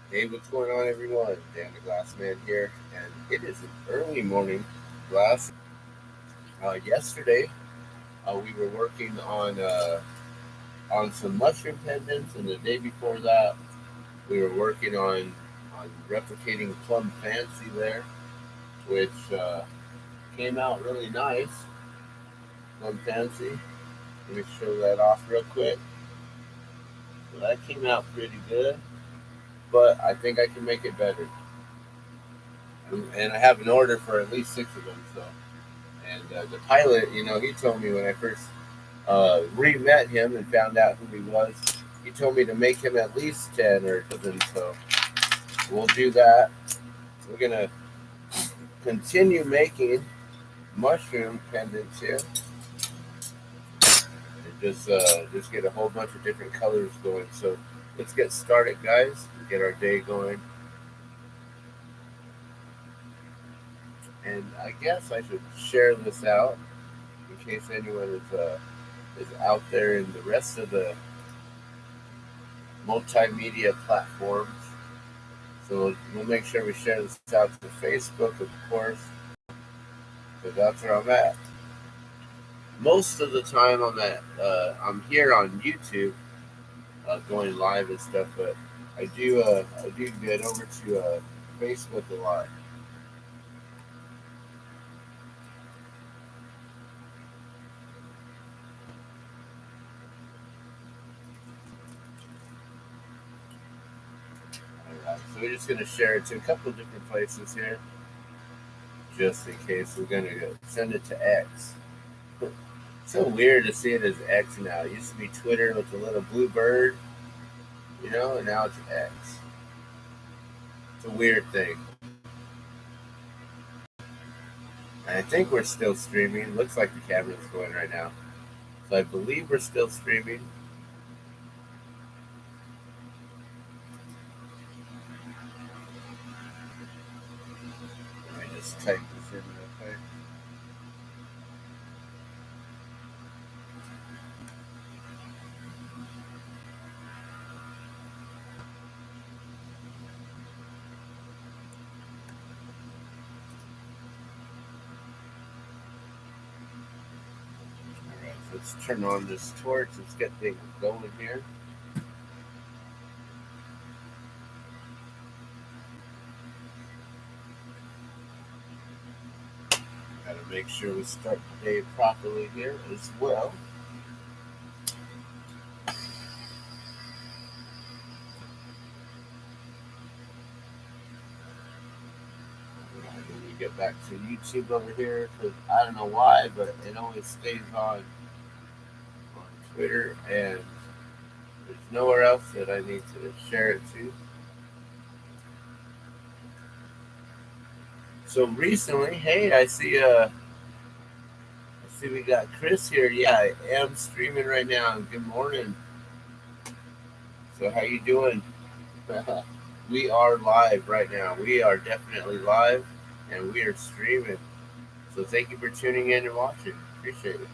Hey, what's going on, everyone? Dan the Glass Man here, and it is an early morning glass. Yesterday, we were working on some mushroom pendants, and the day before that, we were working on replicating Plum Fancy there, which came out really nice. Plum Fancy. Let me show that off real quick. So that came out pretty good, but I think I can make it better. And I have an order for at least six of them. So, and the pilot, he told me when I first re-met him and found out who he was, he told me to make him at least 10 or a dozen. So we'll do that. We're gonna continue making mushroom pendants here, and just get a whole bunch of different colors going. So let's get started, guys. Get our day going. And I guess I should share this out in case anyone is out there in the rest of the multimedia platforms. So we'll make sure we share this out to Facebook, of course, because that's where I'm at. Most of the time, I'm here on YouTube, going live and stuff, but I do get over to Facebook a lot. All right, so we're just gonna share it to a couple of different places here, just in case. We're gonna send it to X. So weird to see it as X now. It used to be Twitter with the little blue bird, and now it's X. It's a weird thing. And I think we're still streaming. Looks like the camera's going right now. So I believe we're still streaming. Let me just type this in real quick. Alright, so let's turn on this torch. Let's get things going here. Gotta make sure we start the day properly here as well. Let me get back to YouTube over here because I don't know why, but it always stays on Twitter, and there's nowhere else that I need to share it to. So recently, hey, I see we got Chris here. Yeah, I am streaming right now. Good morning. So how you doing? We are live right now. We are definitely live, and we are streaming. So thank you for tuning in and watching. Appreciate it.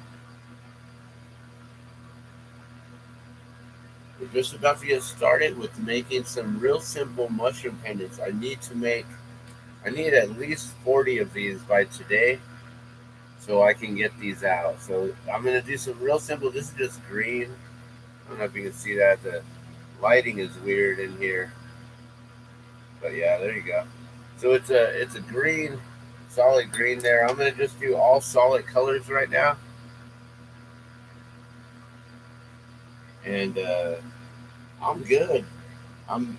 We're just about to get started with making some real simple mushroom pendants. I need at least 40 of these by today so I can get these out. So I'm gonna do some real simple. This is just green. I don't know if you can see that. The lighting is weird in here, but yeah, there you go. So it's a green, solid green there. I'm gonna just do all solid colors right now, and I'm good. I'm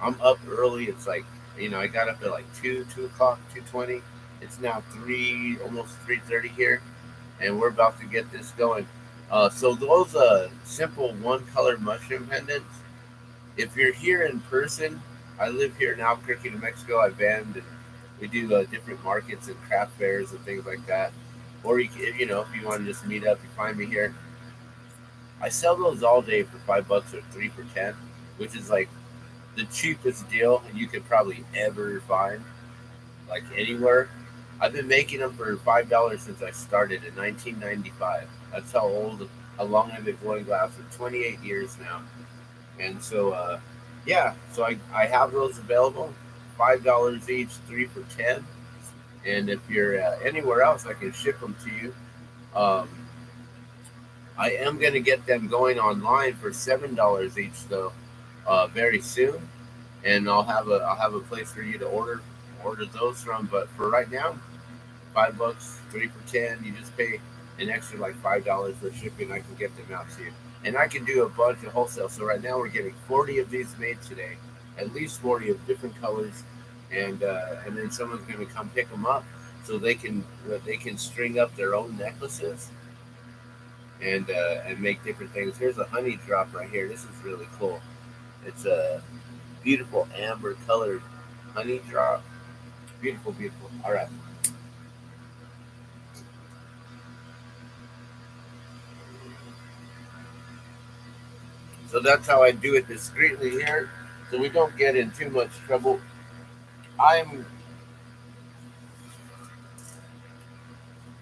I'm up early. It's like I got up at like 2 o'clock, 2:20. It's now 3, almost 3:30 here, and we're about to get this going. So those simple one color mushroom pendants. If you're here in person, I live here in Albuquerque, New Mexico. I vend and we do different markets and craft fairs and things like that. Or if you want to just meet up, you find me here. I sell those all day for $5 or three for 10, which is like the cheapest deal you could probably ever find, like anywhere. I've been making them for $5 since I started in 1995. That's how long I've been blowing glass for 28 years now. And so yeah, so I have those available, $5 each, 3 for 10. And if you're anywhere else, I can ship them to you. Um, I am going to get them going online for $7 each, though, very soon, and I'll have a place for you to order those from. But for right now, $5, 3 for 10. You just pay an extra like $5 for shipping. I can get them out to you, and I can do a bunch of wholesale. So right now we're getting 40 of these made today, at least 40 of different colors, and then someone's going to come pick them up so they can string up their own necklaces and make different things. Here's a honey drop right here. This is really cool. It's a beautiful amber colored honey drop. Beautiful, beautiful. All right. So that's how I do it discreetly here, so we don't get in too much trouble. I'm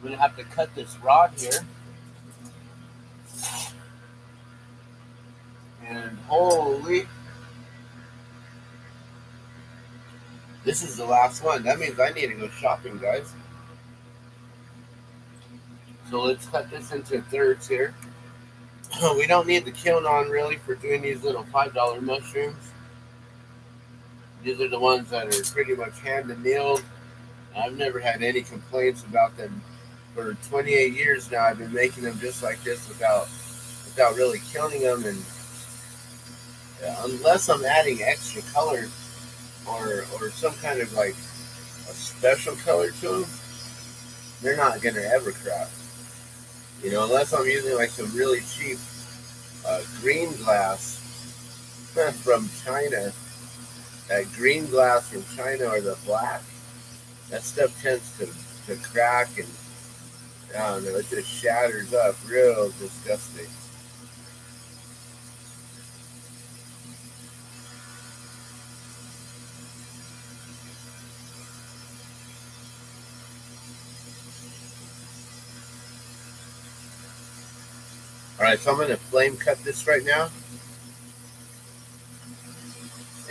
gonna have to cut this rod here, and holy, this is the last one. That means I need to go shopping, guys. So let's cut this into thirds here. We don't need the kiln on really for doing these little $5 mushrooms. These are the ones that are pretty much hand annealed. I've never had any complaints about them. For 28 years now, I've been making them just like this without really killing them, and unless I'm adding extra color or some kind of like a special color to them, they're not gonna ever crack. Unless I'm using like some really cheap green glass from China. That green glass from China or the black, that stuff tends to crack, and I don't know, it just shatters up real disgusting. All right, so I'm going to flame cut this right now,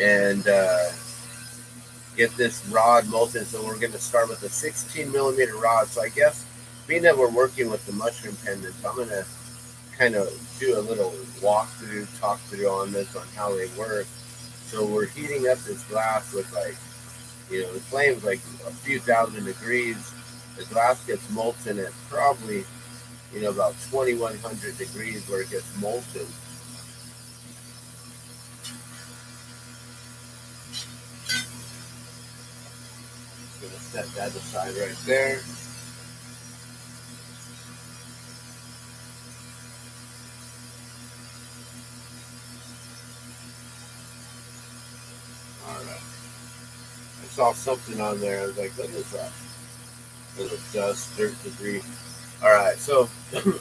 and get this rod molten. So we're going to start with a 16 millimeter rod. So I guess being that we're working with the mushroom pendants, I'm going to kind of do a little walkthrough, talk through on this, on how they work. So we're heating up this glass with the flame's like a few thousand degrees. The glass gets molten at probably, about 2100 degrees where it gets molten. Just gonna set that aside right there. All right. I saw something on there. I was like, what is that? Little dust, dirt, debris. All right. So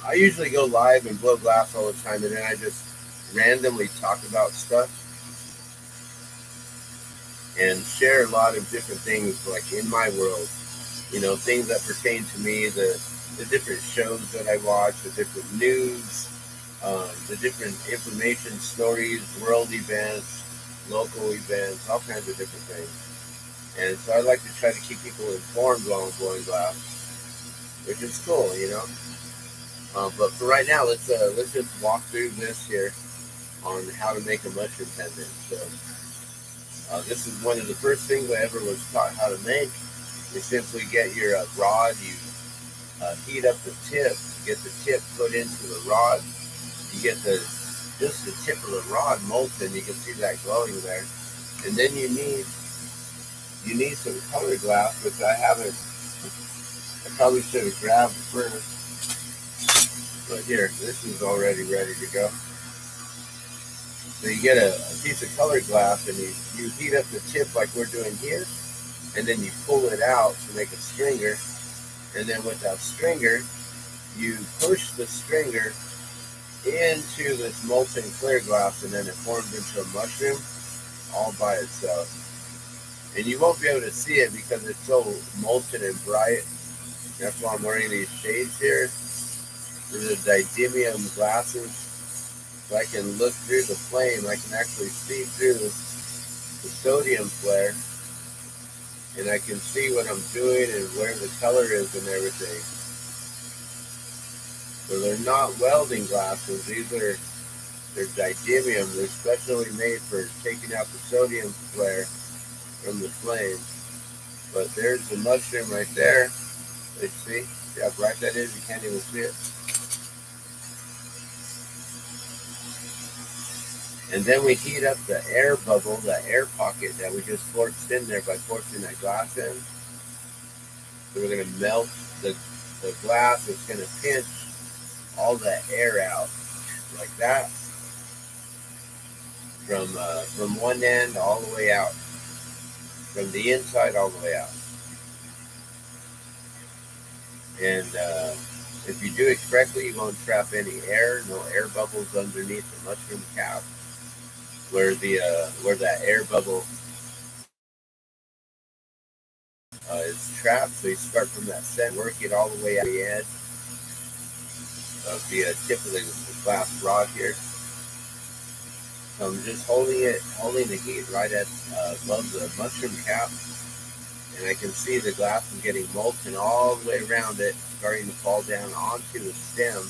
I usually go live and blow glass all the time, and then I just randomly talk about stuff and share a lot of different things like in my world, things that pertain to me, the different shows that I watch, the different news, the different information, stories, world events, local events, all kinds of different things. And so I like to try to keep people informed while I'm blowing glass, which is cool. But for right now, let's just walk through this here on how to make a mushroom pendant. So this is one of the first things I ever was taught how to make. You simply get your rod, you heat up the tip, get the tip put into the rod, you get just the tip of the rod molten. You can see that glowing there, and then you need some color glass, which I haven't. I probably should have grabbed first, but here, this is already ready to go. So you get a piece of color glass, and you heat up the tip like we're doing here, and then you pull it out to make a stringer, and then with that stringer, you push the stringer into this molten clear glass, and then it forms into a mushroom all by itself. And you won't be able to see it because it's so molten and bright. That's why I'm wearing these shades here. These are didymium glasses. So I can look through the flame. I can actually see through the sodium flare, and I can see what I'm doing and where the color is and everything. So they're not welding glasses. They're didymium. They're specially made for taking out the sodium flare from the flame. But there's the mushroom right there. Let's see how bright that is. You can't even see it. And then we heat up the air bubble, the air pocket that we just forced in there by forcing that glass in. So we're going to melt the glass. It's going to pinch all that air out like that from one end all the way out, from the inside all the way out. And if you do it correctly, you won't trap any air, no air bubbles underneath the mushroom cap where that air bubble is trapped. So you start from that center, work it all the way out the edge of the tip of the glass rod here. So I'm just holding the heat right at above the mushroom cap, and I can see the glass is getting molten all the way around it, starting to fall down onto the stem.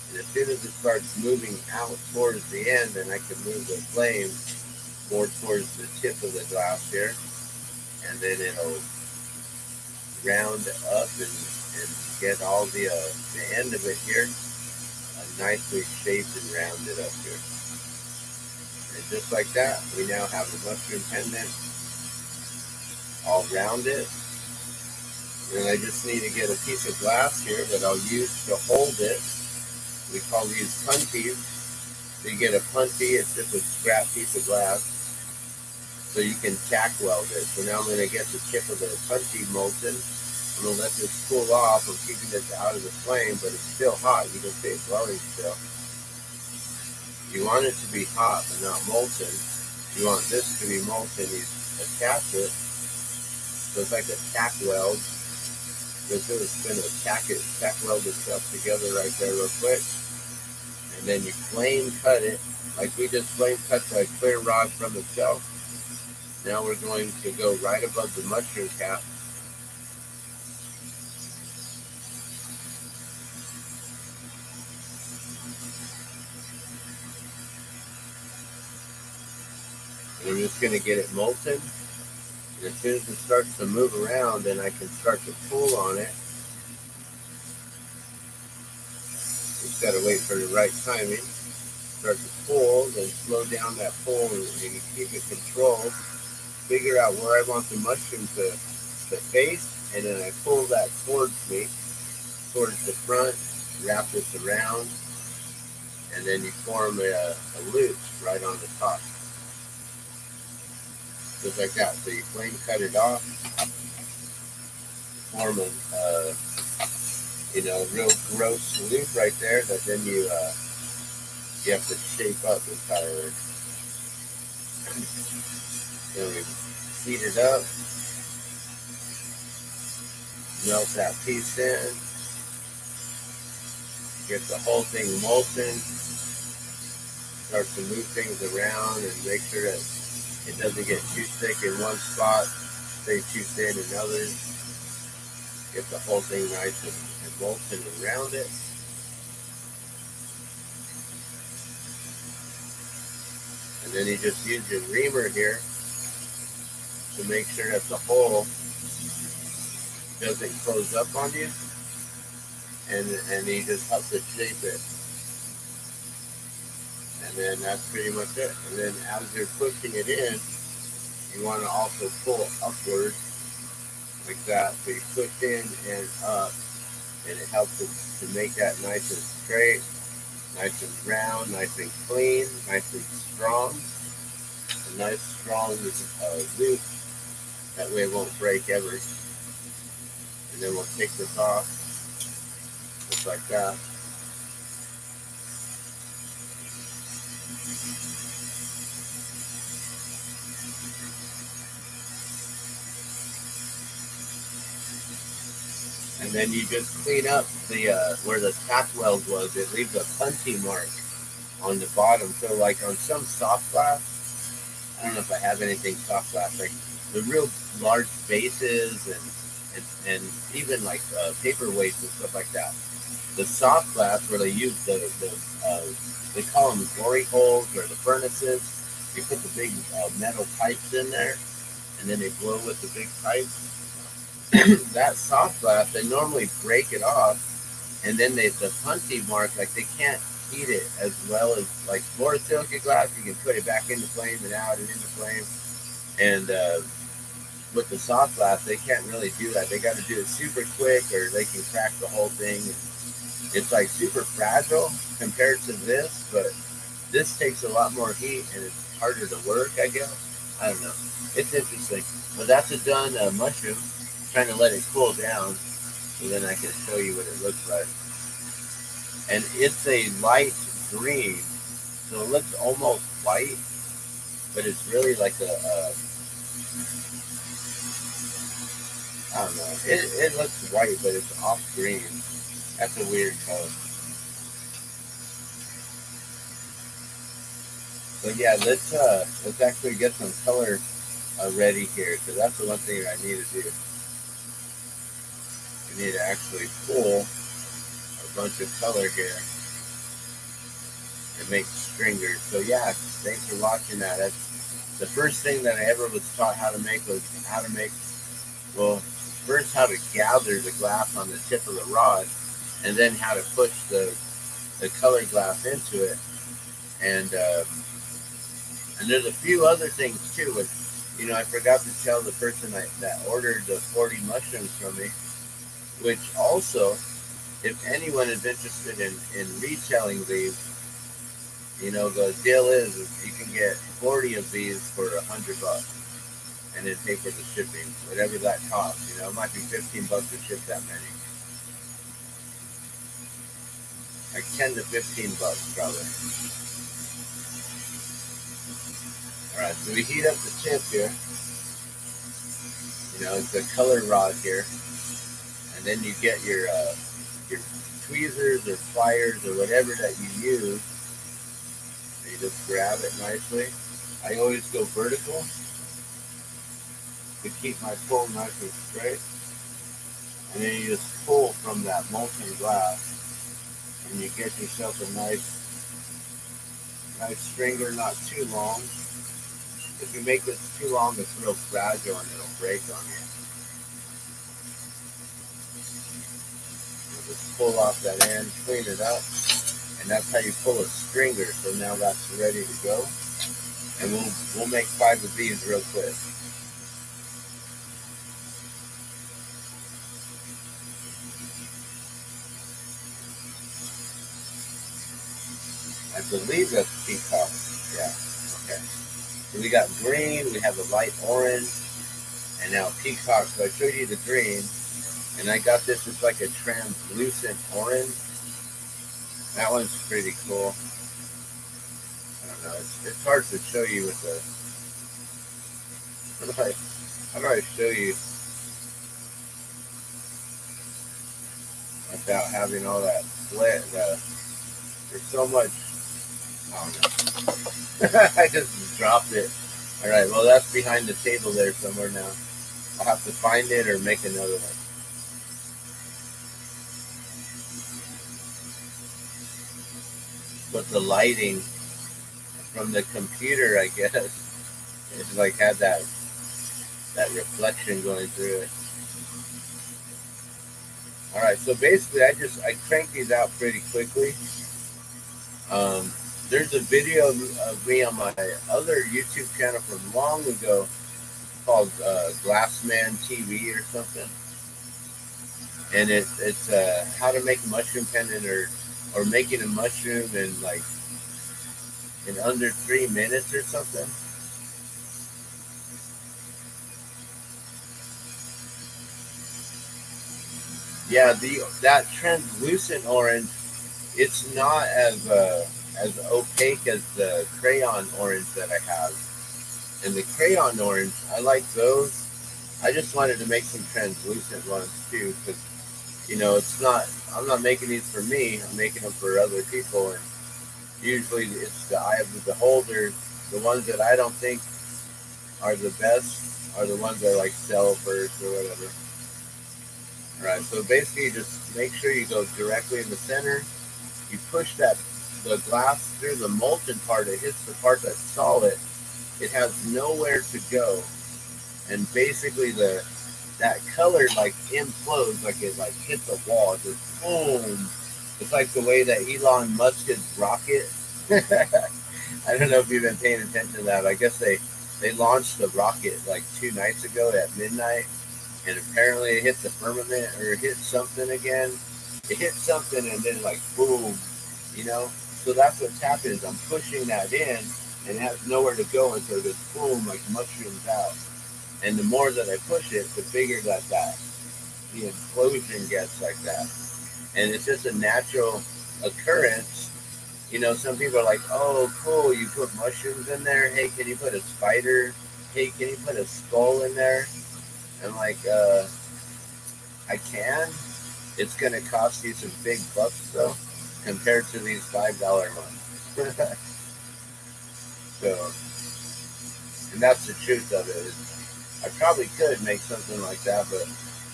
And as soon as it starts moving out towards the end, then I can move the flame more towards the tip of the glass here, and then it'll round up and get all the end of it here nicely shaped and rounded up here. And just like that, we now have a mushroom pendant all rounded. And I just need to get a piece of glass here that I'll use to hold it. We call these punties. So you get a punty, it's just a scrap piece of glass. So you can tack weld it. So now I'm going to get the tip of the punty molten. I'm going to let this cool off. I'm keeping this out of the flame, but it's still hot. You can see it's glowing still. You want it to be hot but not molten. You want this to be molten. You attach it. So it's like a tack weld. This is going to tack weld itself together right there real quick. And then you flame cut it, like we just flame cut the clear rod from itself. Now we're going to go right above the mushroom cap. And I'm just going to get it molten. And as soon as it starts to move around, then I can start to pull on it. Just got to wait for the right timing. Start to pull, then slow down that pull and keep it controlled. Figure out where I want the mushroom to face, and then I pull that towards me, towards the front, wrap this around, and then you form a loop right on the top. Just like that. So you flame cut it off, form a real gross loop right there that then you have to shape up entirely. Then we heat it up, melt that piece in, get the whole thing molten, start to move things around and make sure that it doesn't get too thick in one spot, stay too thin in others. Get the whole thing nice and molten around it. And then you just use your reamer here to make sure that the hole doesn't close up on you, and you just help to shape it. And then that's pretty much it. And then as you're pushing it in, you want to also pull upward like that. So you push in and up, and it helps to make that nice and straight, nice and round, nice and clean, nice and strong. A nice strong loop. That way it won't break ever. And then we'll take this off, just like that. And then you just clean up the where the tack weld was. It leaves a punty mark on the bottom. So like on some soft glass, I don't know if I have anything soft glass, like the real large vases and even like paperweights and stuff like that. The soft glass where they use they call them glory holes or the furnaces. They put the big metal pipes in there, and then they blow with the big pipes. That soft glass, they normally break it off, and then the punchy mark, like they can't heat it as well as like borosilicate glass. You can put it back into flame and out and into flame, and with the soft glass, they can't really do that. They got to do it super quick, or they can crack the whole thing. It's like super fragile compared to this, but this takes a lot more heat and it's harder to work, I guess. I don't know. It's interesting. But that's a done mushroom. I'm trying to let it cool down so then I can show you what it looks like. And it's a light green, so it looks almost white, but it's really like I don't know. It looks white, but it's off green. That's a weird color. But yeah, let's actually get some color ready here, because that's the one thing I need to do. I need to actually pull a bunch of color here and make stringers. So yeah, thanks for watching that. That's the first thing that I ever was taught how to make was well, first how to gather the glass on the tip of the rod, and then how to push the colored glass into it. And there's a few other things too. I forgot to tell the person that ordered the 40 mushrooms from me, which also, if anyone is interested in retailing these, the deal is you can get 40 of these for $100, and then pay for the shipping, whatever that costs. It might be $15 to ship that many, like $10 to $15 probably. All right, so we heat up the tip here. It's a color rod here, and then you get your tweezers or pliers or whatever that you use. And you just grab it nicely. I always go vertical to keep my pull nice and straight, and then you just pull from that molten glass, and you get yourself a nice stringer, not too long. If you make this too long, it's real fragile and it'll break on you. Just pull off that end, clean it up, and that's how you pull a stringer. So now that's ready to go, and we'll make 5 of these real quick. I believe that's peacock. Yeah. Okay. So we got green, we have a light orange, and now peacock. So I showed you the green, and I got this. It's like a translucent orange. That one's pretty cool. I don't know. It's hard to show you with the. How do I show you without having all that split? There's so much. I don't know. I just dropped it. All right. Well, that's behind the table there somewhere now. I'll have to find it or make another one. But the lighting from the computer, I guess, it's like had that reflection going through it. All right, so basically, I crank these out pretty quickly. There's a video of me on my other YouTube channel from long ago called GLASSMAN TV or something, and it's how to make a mushroom pendant or making a mushroom in under 3 minutes or something. Yeah, that translucent orange, it's not as opaque as the crayon orange that I have. And the crayon orange, I like those. I just wanted to make some translucent ones too, because I'm not making these for me. I'm making them for other people, and Usually it's the eye of the beholder. The ones that I don't think are the best are the ones that like sell first or whatever. Alright, so basically just make sure you go directly in the center. You push the glass through the molten part, it hits the part that's solid. It has nowhere to go. And basically that color like implodes, like it like hit the wall, just boom. It's like the way that Elon Musk's rocket. I don't know if you've been paying attention to that. I guess they launched the rocket like 2 nights ago at midnight, and apparently it hit the firmament or it hit something again. It hit something and then like boom, you know. So that's what's happening is I'm pushing that in, and it has nowhere to go, and so it just boom like mushrooms out. And the more that I push it, the bigger that the implosion gets like that. And it's just a natural occurrence. You know, some people are like, oh, cool, you put mushrooms in there. Hey, can you put a spider? Hey, can you put a skull in there? I'm like, I can. It's going to cost you some big bucks, though, compared to these $5 ones. So, and that's the truth of it. I probably could make something like that, but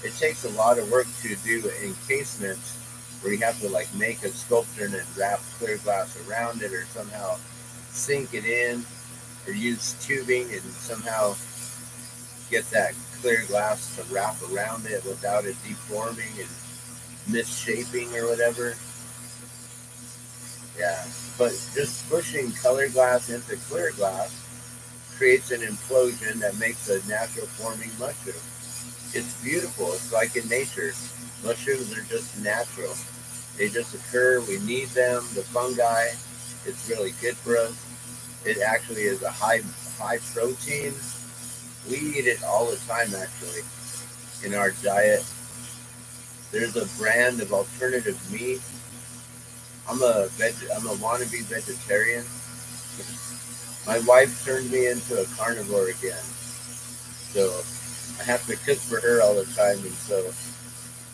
it takes a lot of work to do encasements where you have to like make a sculpture and then wrap clear glass around it or somehow sink it in or use tubing and somehow get that clear glass to wrap around it without it deforming and misshaping or whatever. Yeah, but just pushing color glass into clear glass creates an implosion that makes a natural forming mushroom. It's beautiful. It's like in nature. Mushrooms are just natural. They just occur. We need them. The fungi, it's really good for us. It actually is a high protein. We eat it all the time actually in our diet. There's a brand of alternative meat. I'm a wannabe vegetarian. My wife turned me into a carnivore again. So I have to cook for her all the time, and so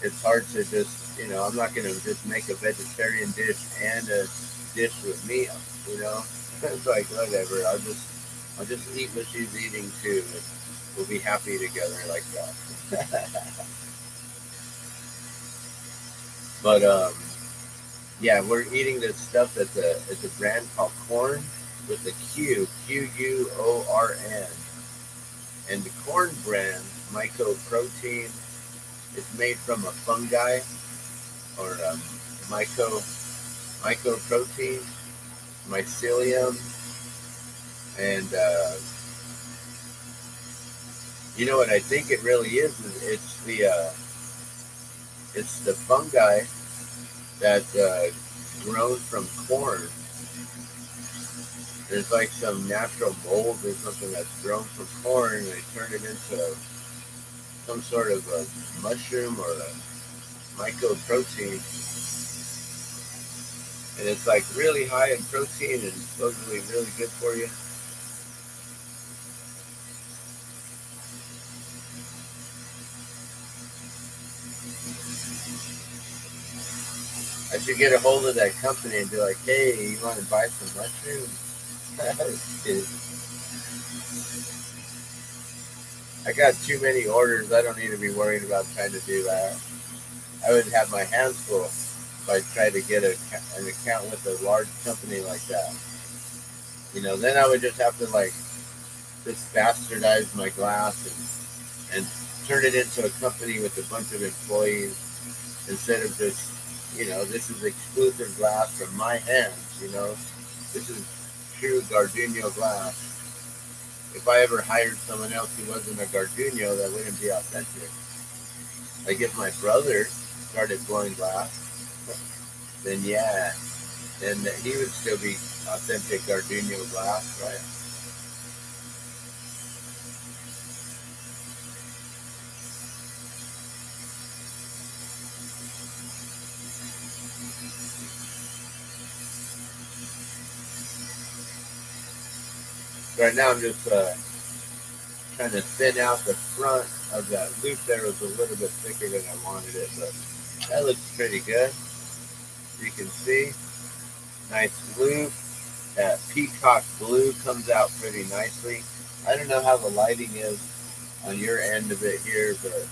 it's hard to just, I'm not going to just make a vegetarian dish and a dish with meat, you know. It's like whatever. I'll just eat what she's eating too, and we'll be happy together like that. But yeah, we're eating this stuff it's a brand called Corn with the Quorn, and the Corn brand mycoprotein is made from a fungi or mycoprotein, mycelium, and you know what I think it really is it's the fungi that's grown from corn. There's like some natural mold or something that's grown from corn, and they turn it into some sort of a mushroom or a mycoprotein. And it's like really high in protein and supposedly really good for you. I should get a hold of that company and be like, hey, you want to buy some mushrooms? I got too many orders. I don't need to be worried about trying to do that. I would have my hands full if I tried to get an account with a large company like that. Then I would just have to just bastardize my glass and turn it into a company with a bunch of employees instead of just, this is exclusive glass from my hands, This is true Gardeno glass. If I ever hired someone else who wasn't a Gardeno, that wouldn't be authentic. Like if my brother started blowing glass, then yeah, then he would still be authentic Gardeno glass, right? Right now I'm just trying to thin out the front of that loop there. It was a little bit thicker than I wanted it, but that looks pretty good. You can see, nice loop. peacock blue comes out pretty nicely. I don't know how the lighting is on your end of it here, but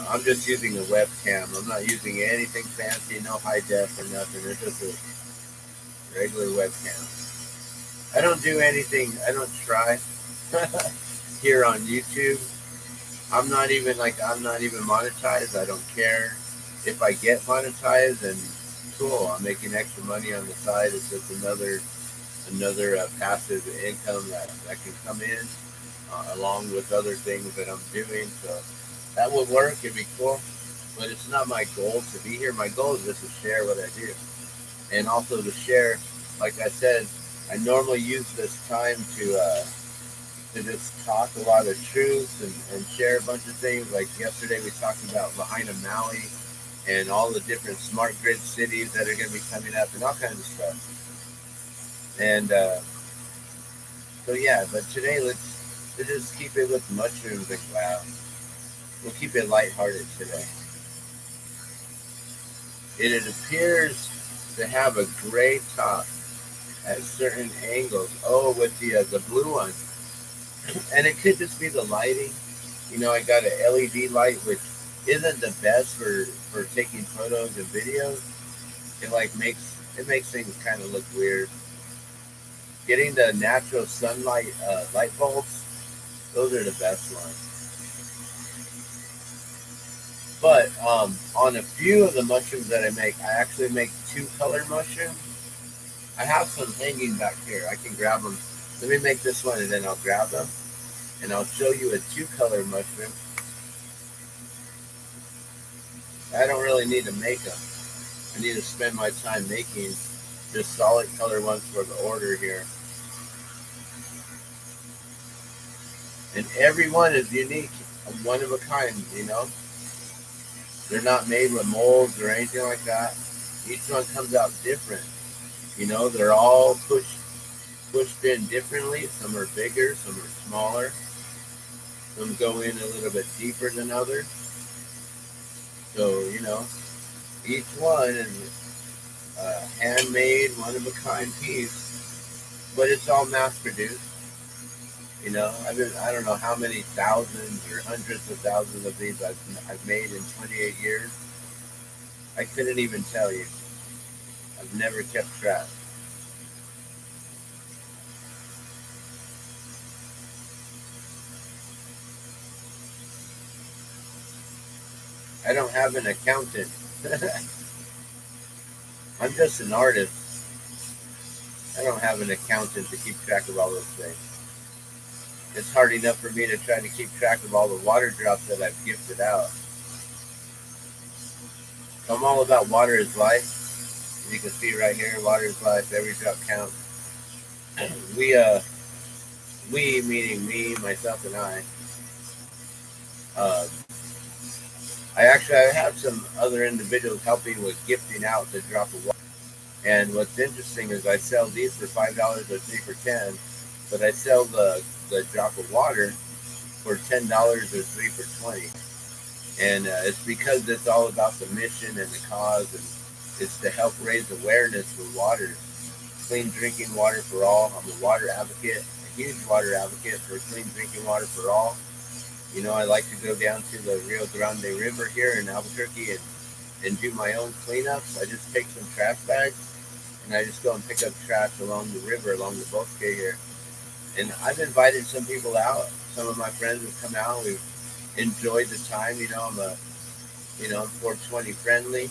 I'm just using a webcam. I'm not using anything fancy, no high def or nothing. It's just a regular webcam. I don't do anything. I don't try here on YouTube. I'm not even monetized. I don't care if I get monetized, and cool. I'm making extra money on the side. It's just another passive income that can come in along with other things that I'm doing. So that would work. It'd be cool. But it's not my goal to be here. My goal is just to share what I do, and also to share. Like I said, I normally use this time to just talk a lot of truth and share a bunch of things. Like yesterday, we talked about Lahaina, Maui, and all the different smart grid cities that are going to be coming up and all kinds of stuff. And so yeah, but today let's just keep it with mushrooms and glass. We'll keep it lighthearted today. It appears to have a gray top at certain angles. Oh, with the blue one, and it could just be the lighting. You know, I got an LED light, which isn't the best for taking photos and videos. It makes things kind of look weird. Getting the natural sunlight light bulbs, those are the best ones. But on a few of the mushrooms that I make, I actually make two-color mushrooms. I have some hanging back here. I can grab them. Let me make this one, and then I'll grab them, and I'll show you a two-color mushroom. I don't really need to make them. I need to spend my time making just solid color ones for the order here. And every one is unique, one of a kind, you know. They're not made with molds or anything like that. Each one comes out different. You know, they're all pushed in differently. Some are bigger, some are smaller. Some go in a little bit deeper than others. So, you know, each one is a handmade, one-of-a-kind piece, but it's all mass-produced. You know, I don't know how many thousands or hundreds of thousands of these I've made in 28 years. I couldn't even tell you. I've never kept track. I don't have an accountant. I'm just an artist. I don't have an accountant to keep track of all those things. It's hard enough for me to try to keep track of all the water drops that I've gifted out. I'm all about water is life. As you can see right here, water is life. Every drop counts. We meaning me, myself, and I. I have some other individuals helping with gifting out the drop of water. And what's interesting is I sell these for $5 or 3 for 10, but I sell the drop of water for $10 or 3 for 20. And it's because it's all about the mission and the cause, and it's to help raise awareness for water, clean drinking water for all. I'm a water advocate, a huge water advocate for clean drinking water for all. You know, I like to go down to the Rio Grande River here in Albuquerque and do my own cleanups. I just take some trash bags and I just go and pick up trash along the river, along the Bosque here. And I've invited some people out. Some of my friends have come out. We've enjoyed the time. You know, I'm 420 friendly.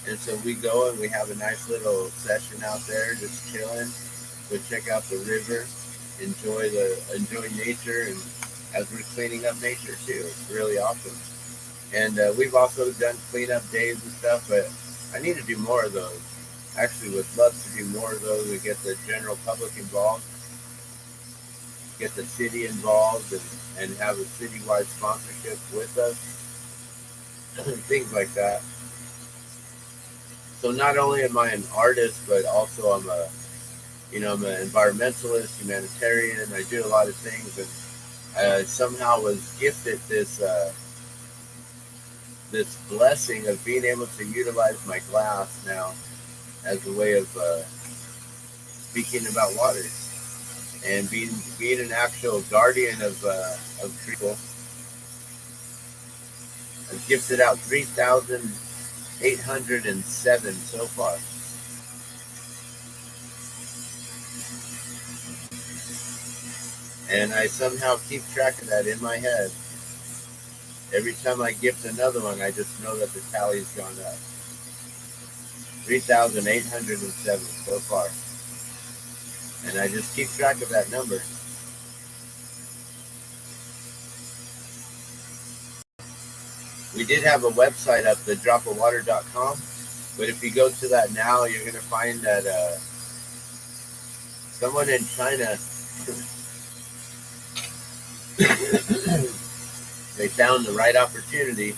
And so we go and we have a nice little session out there, just chilling. We check out the river, enjoy nature, and as we're cleaning up nature too. It's really awesome. And we've also done cleanup days and stuff, but I need to do more of those. Actually, would love to do more of those and get the general public involved, get the city involved, and have a citywide sponsorship with us, things like that. So not only am I an artist, but also I'm an environmentalist, humanitarian. I do a lot of things, and I somehow was gifted this blessing of being able to utilize my glass now as a way of speaking about water and being an actual guardian of people. I've gifted out 3,807 so far. And I somehow keep track of that in my head. Every time I gift another one, I just know that the tally's gone up. 3,807 so far. And I just keep track of that number. We did have a website up, thedropofwater.com, but if you go to that now, you're going to find that someone in China, they found the right opportunity,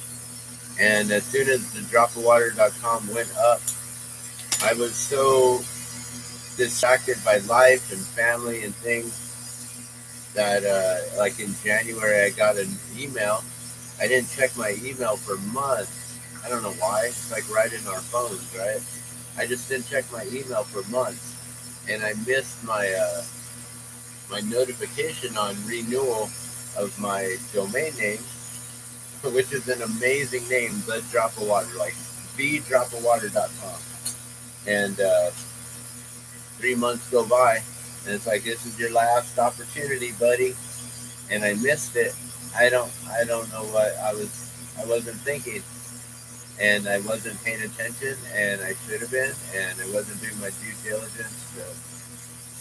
and as soon as thedropofwater.com went up, I was so distracted by life and family and things that like in January I got an email. I didn't check my email for months. I don't know why. It's like right in our phones, right? I just didn't check my email for months, and I missed my my notification on renewal of my domain name, which is an amazing name, The Drop of Water, like thedropofwater.com. And 3 months go by, and it's like, this is your last opportunity, buddy. And I missed it. I don't know what I wasn't thinking, and I wasn't paying attention, and I should have been, and I wasn't doing my due diligence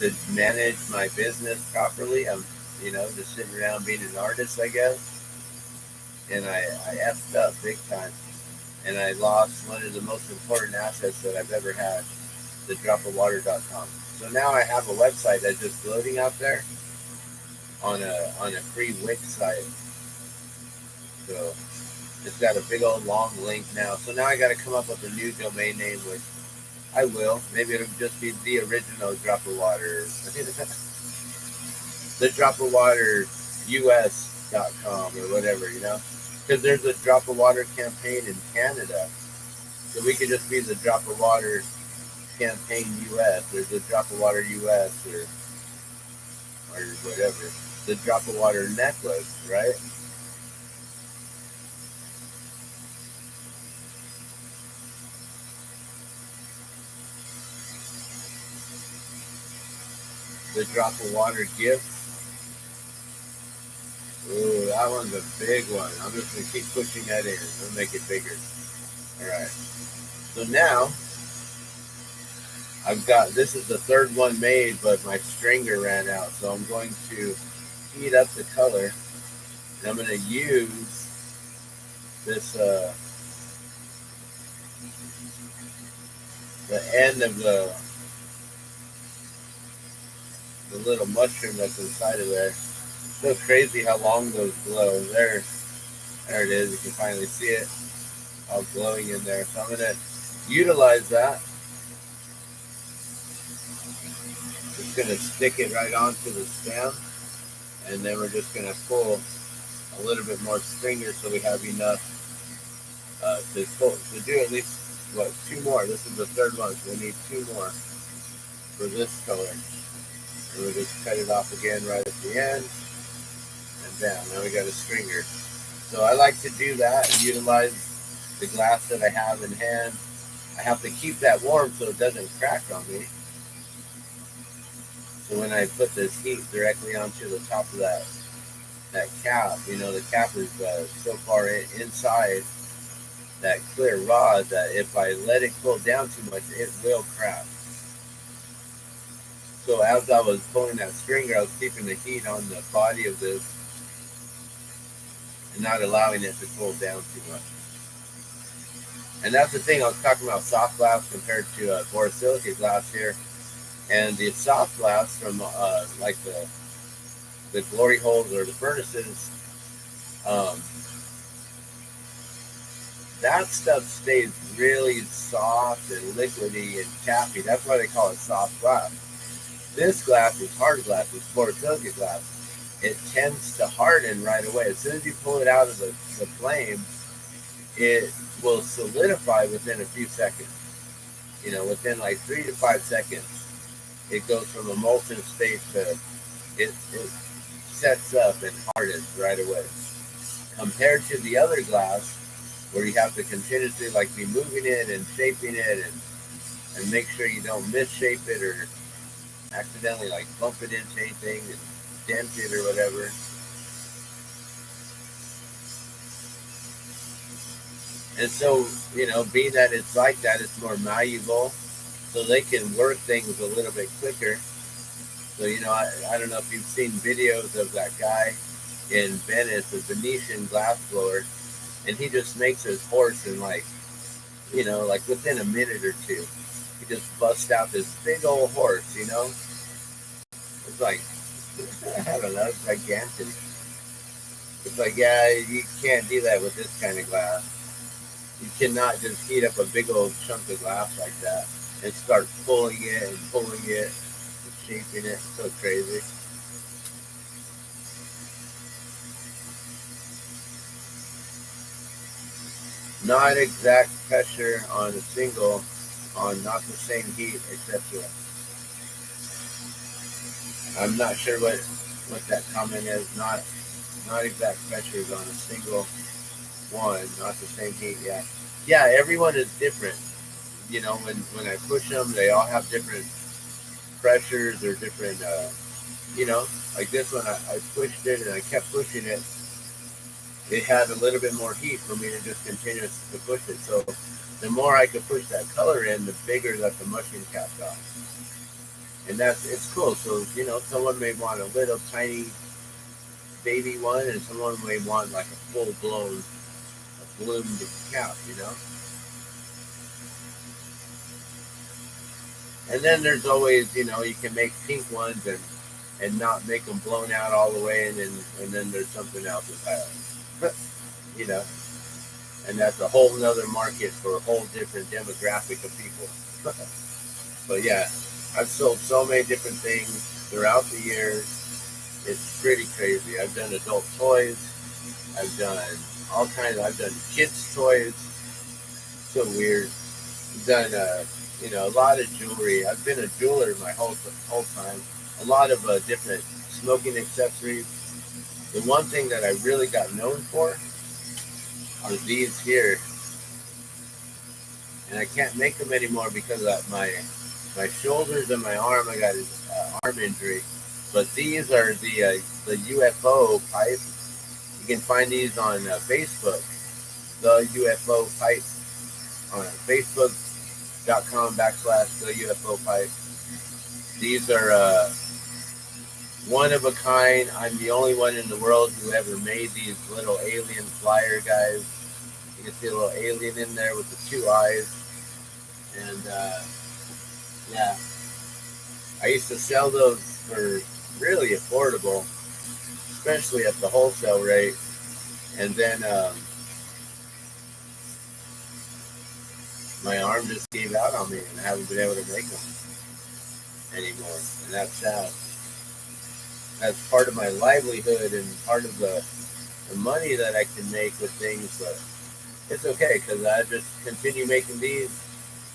to manage my business properly. I'm, just sitting around being an artist, I guess, and I effed up big time, and I lost one of the most important assets that I've ever had, thedropofwater.com. So now I have a website that's just floating out there on a free Wix site. So it's got a big old long link now. So now I got to come up with a new domain name, which I will. Maybe it'll just be the original Drop of Water. The Drop of Water US.com or whatever, because there's a Drop of Water campaign in Canada. So we could just be the Drop of Water campaign US. There's a Drop of Water US or whatever. The Drop of Water necklace, right? The Drop of Water gift. Ooh, that one's a big one. I'm just going to keep pushing that in. We'll make it bigger. All right. So now, this is the third one made, but my stringer ran out. So I'm going to heat up the color, and I'm going to use this, the end of the little mushroom that's inside of there. So crazy how long those glow. There it is. You can finally see it all glowing in there. So I'm going to utilize that. Just going to stick it right onto the stem, and then we're just going to pull a little bit more stringer so we have enough to do at least, two more. This is the third one, so we need two more for this color. And we'll just cut it off again right at the end, and bam, now we got a stringer. So I like to do that and utilize the glass that I have in hand. I have to keep that warm so it doesn't crack on me. So when I put this heat directly onto the top of that cap, the cap is so far inside that clear rod that if I let it cool down too much, it will crack. So as I was pulling that stringer, I was keeping the heat on the body of this and not allowing it to cool down too much. And that's the thing, I was talking about soft glass compared to borosilicate glass here. And the soft glass from like the glory holes or the furnaces, that stuff stays really soft and liquidy and taffy. That's why they call it soft glass. This glass is hard glass. It's borosilicate glass. It tends to harden right away. As soon as you pull it out of the flame, it will solidify within a few seconds. Within like 3 to 5 seconds, it goes from a molten state to it sets up and hardens right away. Compared to the other glass, where you have to continuously like be moving it and shaping it and make sure you don't misshape it or accidentally like bump it into anything and dent it or whatever. And so, you know, being that it's like that, it's more malleable, so they can work things a little bit quicker. So, you know, I don't know if you've seen videos of that guy in Venice, a Venetian glass blower, and he just makes his horse in like, you know, like within a minute or two. He just busts out this big old horse, you know? It's like, I don't know, it's gigantic. It's like, yeah, you can't do that with this kind of glass. You cannot just heat up a big old chunk of glass like that and start pulling it and shaping it. It's so crazy. Not exact pressure on a single, on not the same heat, etc. I'm not sure what that comment is. Not exact pressures on a single one, not the same heat. Yeah. Everyone is different. You know, when I push them, they all have different pressures or different. You know, like this one, I pushed it and I kept pushing it. It had a little bit more heat for me to just continue to push it. So the more I could push that color in, the bigger that the mushroom cap got. And it's cool. So, you know, someone may want a little tiny baby one, and someone may want like a full-blown bloomed cap, you know. And then there's always, you know, you can make pink ones and not make them blown out all the way, and then there's something else entirely, you know. And that's a whole nother market for a whole different demographic of people. But yeah, I've sold so many different things throughout the years. It's pretty crazy. I've done adult toys. I've done all kinds. I've done kids' toys. So weird. I've done, you know, a lot of jewelry. I've been a jeweler my whole time. A lot of different smoking accessories. The one thing that I really got known for are these here, and I can't make them anymore because of my shoulders and my arm. I got an arm injury, but these are the UFO pipe. You can find these on Facebook. The UFO pipe on Facebook.com/the UFO pipe. These are one of a kind. I'm the only one in the world who ever made these little alien flyer guys. You can see a little alien in there with the two eyes. And yeah, I used to sell those for really affordable, especially at the wholesale rate. And then my arm just gave out on me, and I haven't been able to make them anymore. And that's sad. That's part of my livelihood and part of the money that I can make with things, but it's okay because I just continue making these.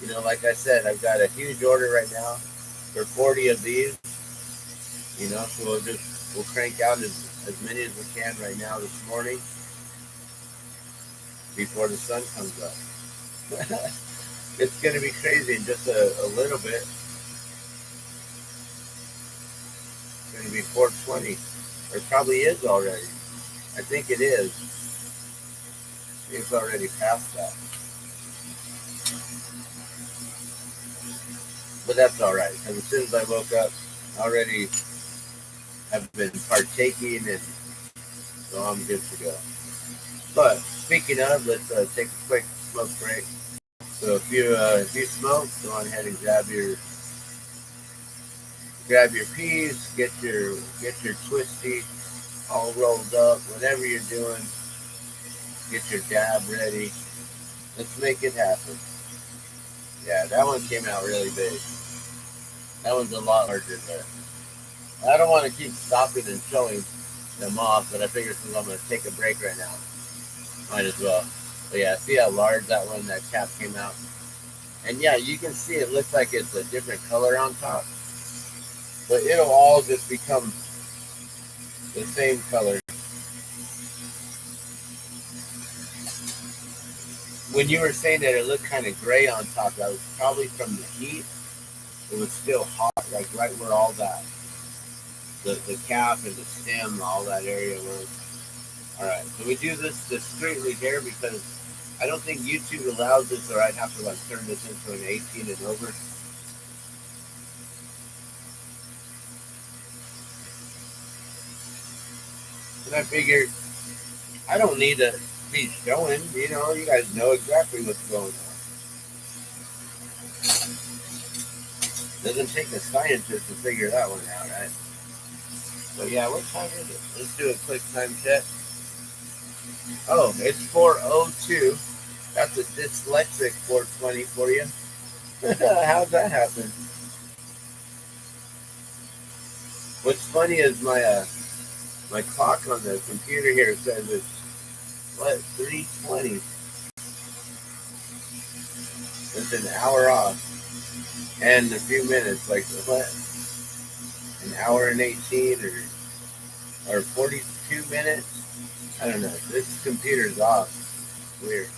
You know, like I said, I've got a huge order right now for 40 of these. You know, so we'll crank out as many as we can right now this morning before the sun comes up. It's going to be crazy in just a little bit. It's going to be 4:20, or it probably is already. I think it is. It's already past that. But that's all right, because as soon as I woke up, I already have been partaking, and so I'm good to go. But speaking of, let's take a quick smoke break. So if you smoke, go on ahead and grab your piece, get your twisty all rolled up, whatever you're doing. Get your dab ready. Let's make it happen. Yeah, that one came out really big. That one's a lot larger there. I don't want to keep stopping and showing them off, but I figure since I'm going to take a break right now, might as well. But yeah, see how large that cap came out? And yeah, you can see it looks like it's a different color on top. but it'll all just become the same color. When you were saying that it looked kind of gray on top, that was probably from the heat. It was still hot, like right where all that, the cap and the stem, all that area was. Alright, so we do this discreetly here because I don't think YouTube allows this, or I'd have to like turn this into an 18 and over. And I figured I don't need to be showing, you guys know exactly what's going on. Doesn't take a scientist to figure that one out, right? So yeah, what time is it? Let's do a quick time check. Oh, it's 4:02. That's a dyslexic 420 for you. How'd that happen? What's funny is my clock on the computer here says it's 3:20. It's an hour off, and a few minutes. Like what? An hour and 18 or 42 minutes? I don't know. This computer's off. Weird.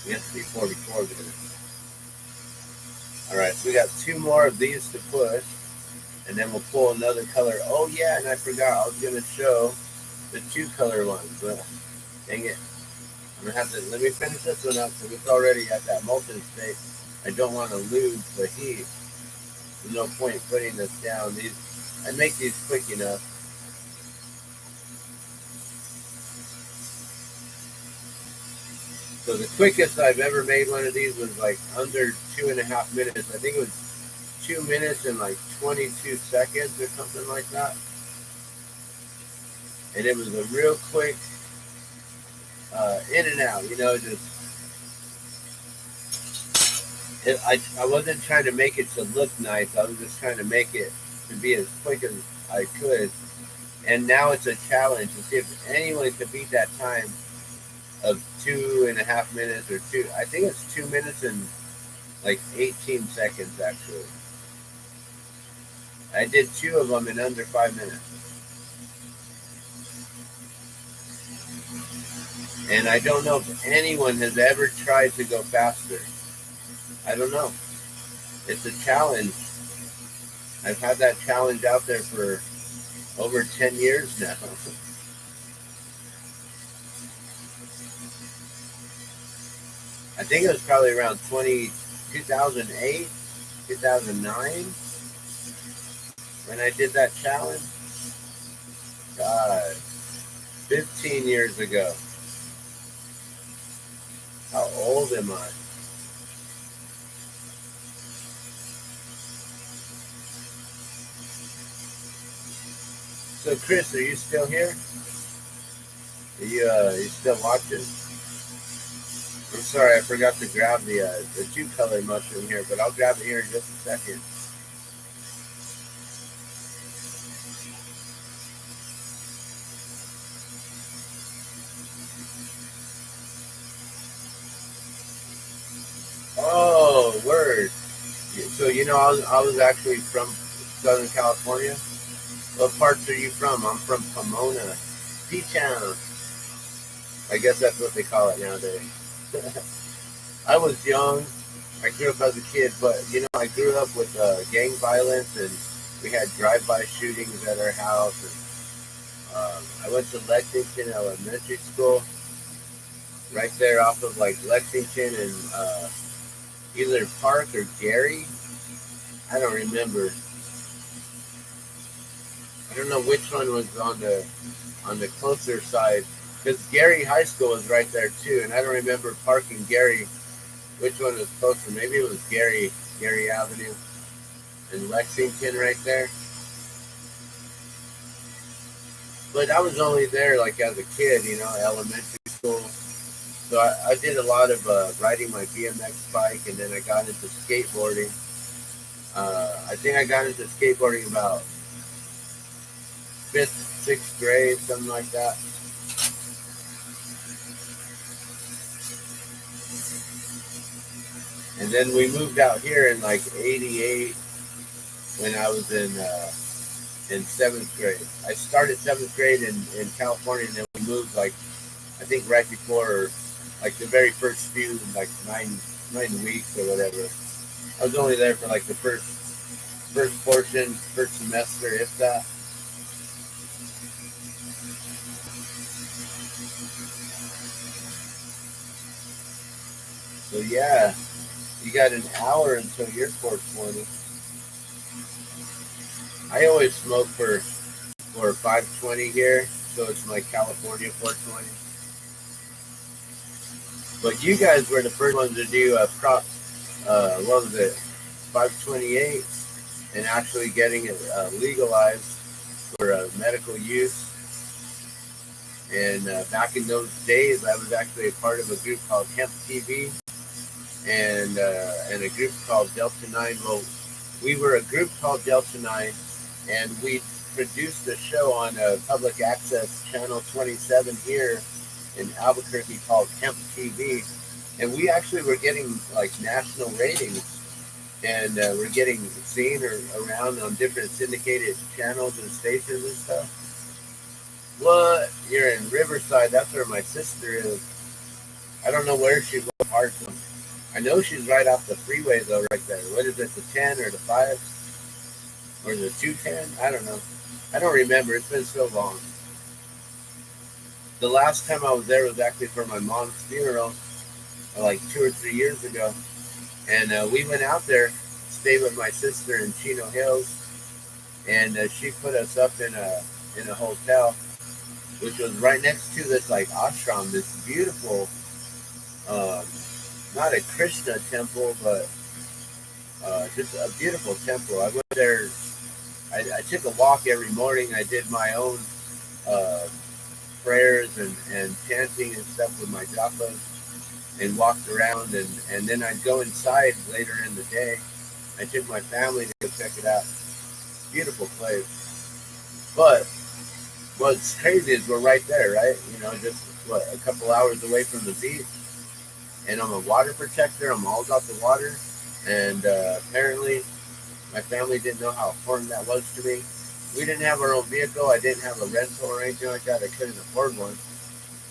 It has to be 44 minutes. Alright, so we got 2 more of these to push, and then we'll pull another color. Oh yeah, and I forgot, I was going to show the 2 color ones, but dang it. I'm going to have to, let me finish this one up because it's already at that molten state. I don't want to lose the heat. There's no point putting this down. I make these quick enough. So the quickest I've ever made one of these was like under 2.5 minutes. I think it was 2 minutes and like 22 seconds or something like that. And it was a real quick in and out, I wasn't trying to make it to look nice. I was just trying to make it to be as quick as I could. And now it's a challenge to see if anyone can beat that time of 2.5 minutes or two. I think it's 2 minutes and like 18 seconds actually. I did 2 of them in under 5 minutes. And I don't know if anyone has ever tried to go faster. I don't know. It's a challenge. I've had that challenge out there for over 10 years now. I think it was probably around 2008, 2009 when I did that challenge. God, 15 years ago. How old am I? So Chris, are you still here? Are you still watching? I'm sorry, I forgot to grab the 2 color mushroom here, but I'll grab it here in just a second. Oh, word. So I was actually from Southern California. What parts are you from? I'm from Pomona, P-Town. I guess that's what they call it nowadays. I was young. I grew up as a kid, but I grew up with gang violence, and we had drive-by shootings at our house. And I went to Lexington Elementary School, right there off of like Lexington and either Park or Gary. I don't remember. I don't know which one was on the closer side, because Gary High School was right there too, and I don't remember Park and Gary. Which one was closer? Maybe it was Gary Avenue and Lexington right there. But I was only there like as a kid, elementary school. So I did a lot of riding my BMX bike, and then I got into skateboarding. I think I got into skateboarding about 5th, 6th grade, something like that. And then we moved out here in like '88 when I was in seventh grade. I started seventh grade in California, and then we moved like I think right before, like the very first few like 9 weeks or whatever. I was only there for like the first portion, first semester, if that. So yeah, you got an hour until your 420. I always smoke for 520 here, so it's my California 420. But you guys were the first ones to do a what was it, 528, and actually getting it legalized for medical use. And back in those days, I was actually a part of a group called Hemp TV and a group called Delta 9. Well, we were a group called Delta 9, and we produced a show on a public access channel 27 here in Albuquerque called Hemp TV. And we actually were getting like national ratings, and we're getting seen or around on different syndicated channels and stations and stuff. What? You're in Riverside. That's where my sister is. I don't know where she lives. Parkland. I know she's right off the freeway though, right there. What is it, the 10 or the 5? Or the 210? I don't know. I don't remember. It's been so long. The last time I was there was actually for my mom's funeral, like 2 or 3 years ago. And we went out there, stayed with my sister in Chino Hills, and she put us up in a hotel, which was right next to this like ashram, this beautiful, um, not a Krishna temple, but just a beautiful temple. I went there. I took a walk every morning. I did my own uh, prayers and chanting and stuff with my japas, and walked around, and then I'd go inside later in the day. I took my family to go check it out. Beautiful place. But what's crazy is we're right there, right? You know, just what, a couple hours away from the beach. And I'm a water protector. I'm all about the water. And apparently, my family didn't know how important that was to me. We didn't have our own vehicle. I didn't have a rental or anything like that. I couldn't afford one.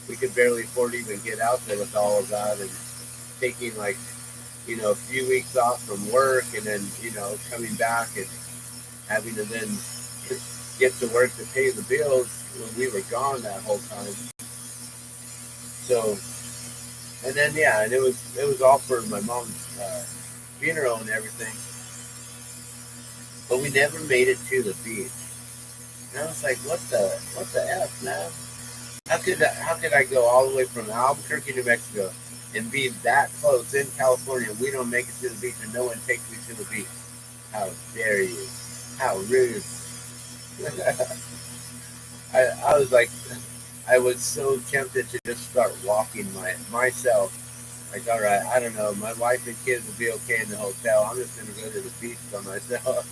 We could barely afford to even get out there with all of that, and taking like, a few weeks off from work, and then, coming back and having to then get to work to pay the bills when we were gone that whole time. So, and then yeah, and it was all for my mom's funeral and everything. But we never made it to the beach. And I was like, what the f, man? How could I go all the way from Albuquerque, New Mexico, and be that close in California? We don't make it to the beach, and no one takes me to the beach. How dare you? How rude! I was like, I was so tempted to just start walking myself. Like, all right, I don't know, my wife and kids will be okay in the hotel. I'm just gonna go to the beach by myself.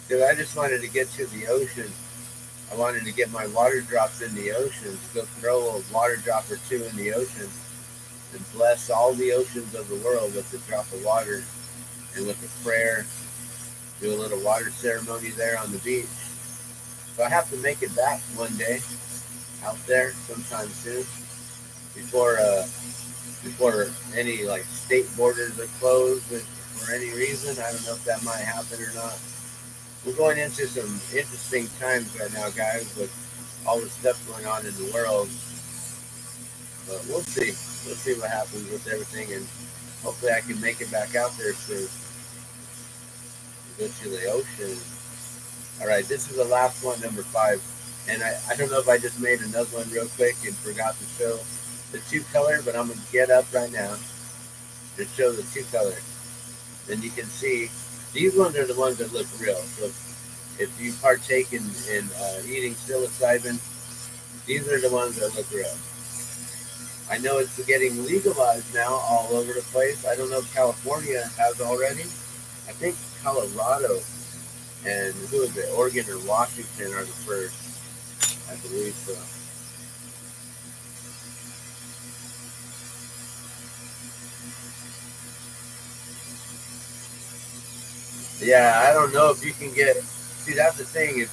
Because I just wanted to get to the ocean. I wanted to get my water drops in the ocean, go throw a water drop or two in the ocean, and bless all the oceans of the world with a drop of water and with a prayer. Do a little water ceremony there on the beach. So I have to make it back one day out there sometime soon before any like state borders are closed for any reason. I don't know if that might happen or not. We're going into some interesting times right now, guys, with all the stuff going on in the world. But we'll see. We'll see what happens with everything, and hopefully I can make it back out there to go to the ocean. All right, this is the last one, number 5. And I don't know if I just made another one real quick and forgot to show the 2-color, but I'm going to get up right now to show the 2-color. Then you can see, these ones are the ones that look real. So if you partake in eating psilocybin, these are the ones that look real. I know it's getting legalized now all over the place. I don't know if California has already. I think Colorado and who is it? Oregon or Washington are the first. I believe so. Yeah, I don't know if you can get. See, that's the thing.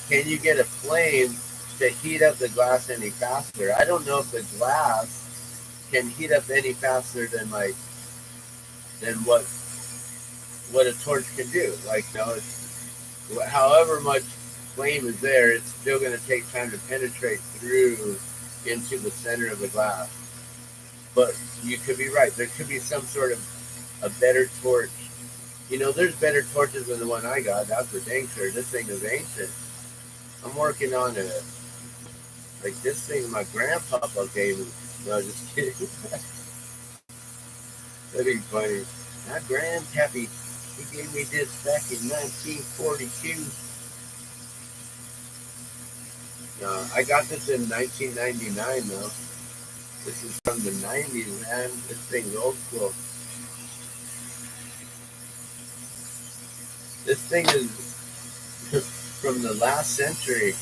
Can you get a flame to heat up the glass any faster? I don't know if the glass can heat up any faster than what a torch can do. Like, it's however much flame is there, it's still going to take time to penetrate through into the center of the glass. But you could be right. There could be some sort of a better torch. There's better torches than the one I got. That's for dang sure. This thing is ancient. I'm working on this thing my grandpapa gave me. No, just kidding. That'd be funny. My grandpappy, he gave me this back in 1942. I got this in 1999 though. This is from the 90s, man. This thing's old school. This thing is from the last century.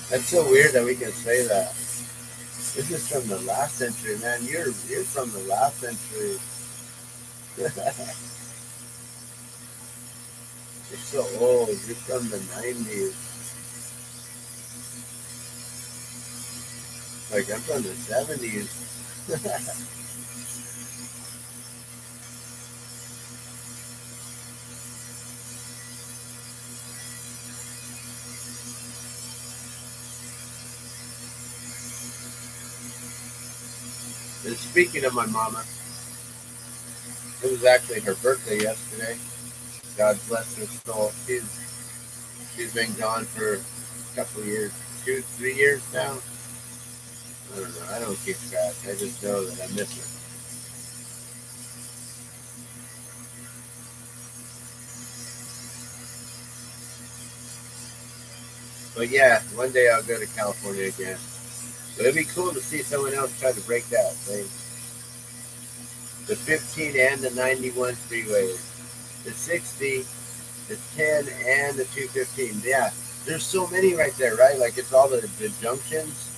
That's so weird that we can say that. This is from the last century, man. You're from the last century. You're so old. You're from the 90s. Like, I'm from the 70s. And speaking of my mama, it was actually her birthday yesterday. God bless her soul. She's been gone for a couple of years, 2-3 years now. I don't know. I don't keep track. I just know that I miss her. But yeah, one day I'll go to California again. But it'd be cool to see someone else try to break that thing. The 15 and the 91 freeways. The 60, the 10, and the 215. Yeah, there's so many right there, right? Like, it's all the junctions.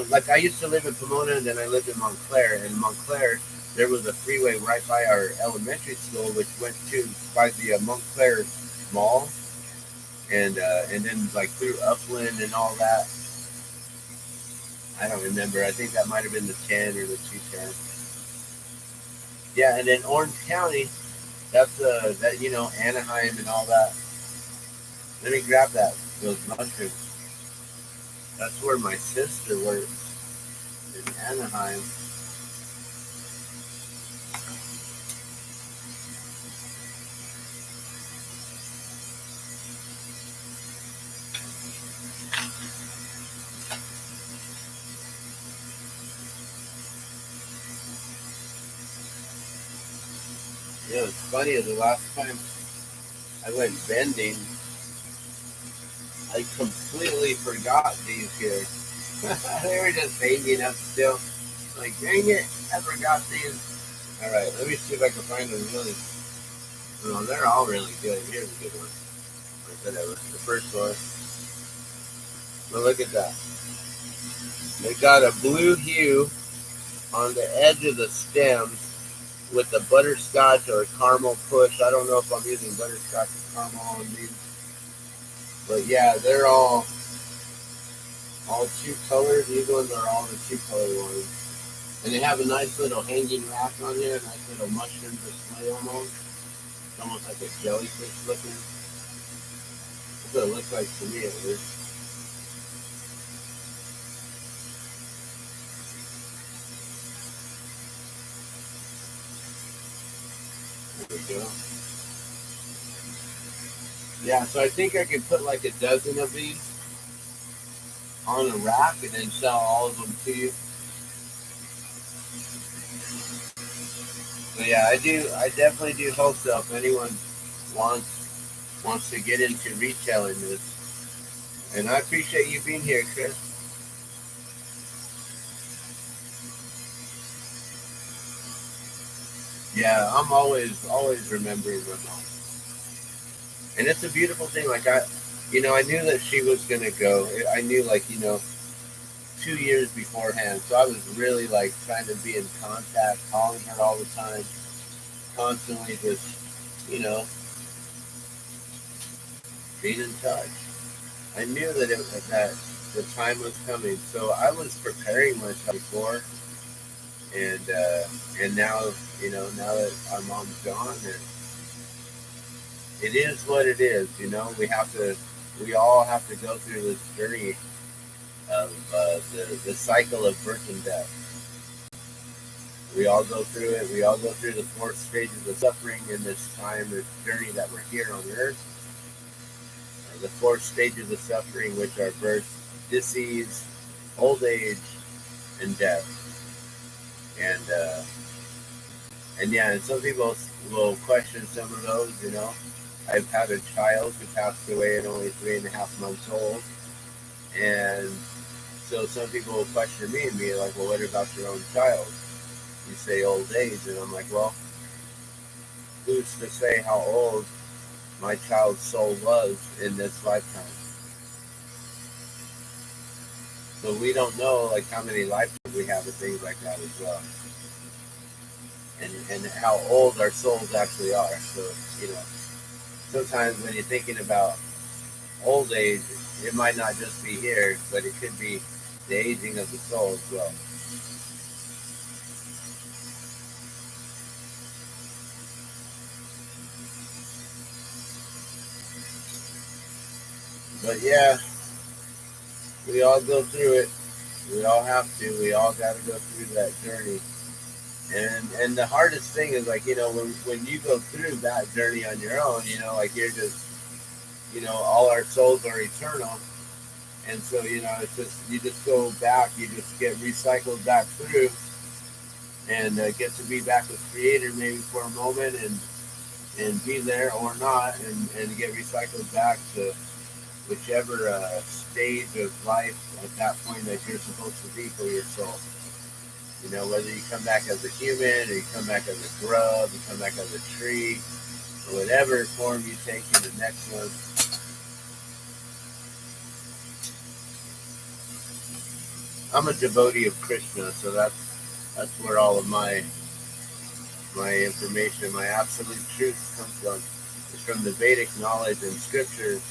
Like, I used to live in Pomona, and then I lived in Montclair. And in Montclair, there was a freeway right by our elementary school, which went by the Montclair Mall, and then like through Upland and all that. I don't remember. I think that might have been the 10 or the 210. Yeah, and then Orange County, that's Anaheim and all that. Let me grab those mushrooms. That's where my sister works, in Anaheim. Yeah, it's funny. The last time I went bending, I completely forgot these here. They were just hanging up still. Like, dang it, I forgot these. Alright, let me see if I can find them really. No, they're all really good. Here's a good one. Or whatever. The first one. But look at that. They got a blue hue on the edge of the stems with the butterscotch or caramel push. I don't know if I'm using butterscotch or caramel on these. But yeah, they're all two colors. These ones are all the two color ones. And they have a nice little hanging rack on here, a nice little mushroom display almost. It's almost like a jellyfish looking. That's what it looks like to me at least. There we go. Yeah, so I think I could put like a dozen of these on a rack and then sell all of them to you. So yeah, I definitely do wholesale if anyone wants to get into retailing this. And I appreciate you being here, Chris. Yeah, I'm always remembering my mom. And it's a beautiful thing. Like, I knew that she was gonna go. I knew, like, 2 years beforehand. So I was really like trying to be in contact, calling her all the time. constantly just, you know, being in touch. I knew that the time was coming, so I was preparing myself before, and now, now that our mom's gone, and it is what it is. We all have to go through this journey of the cycle of birth and death. We all go through it. We all go through the 4 stages of suffering in this time, this journey that we're here on earth. The 4 stages of suffering, which are birth, disease, old age, and death. And yeah, and some people will question some of those. I've had a child who passed away at only 3.5 months old, and so some people will question me and be like, "Well, what about your own child?" You say old age, and I'm like, "Well, who's to say how old my child's soul was in this lifetime?" So we don't know like how many lifetimes we have and things like that as well, and how old our souls actually are. So sometimes when you're thinking about old age, it might not just be here, but it could be the aging of the soul as well. But yeah, we all go through it. We all have to. We all got to go through that journey. And the hardest thing is like when you go through that journey on your own, like you're just all our souls are eternal, and so it's just you just go back, you just get recycled back through, and get to be back with Creator maybe for a moment, and be there or not, and get recycled back to whichever stage of life at that point that you're supposed to be for your soul. Whether you come back as a human, or you come back as a grub, you come back as a tree, or whatever form you take in the next one. I'm a devotee of Krishna, so that's where all of my information, my absolute truth comes from. It's from the Vedic knowledge and scriptures,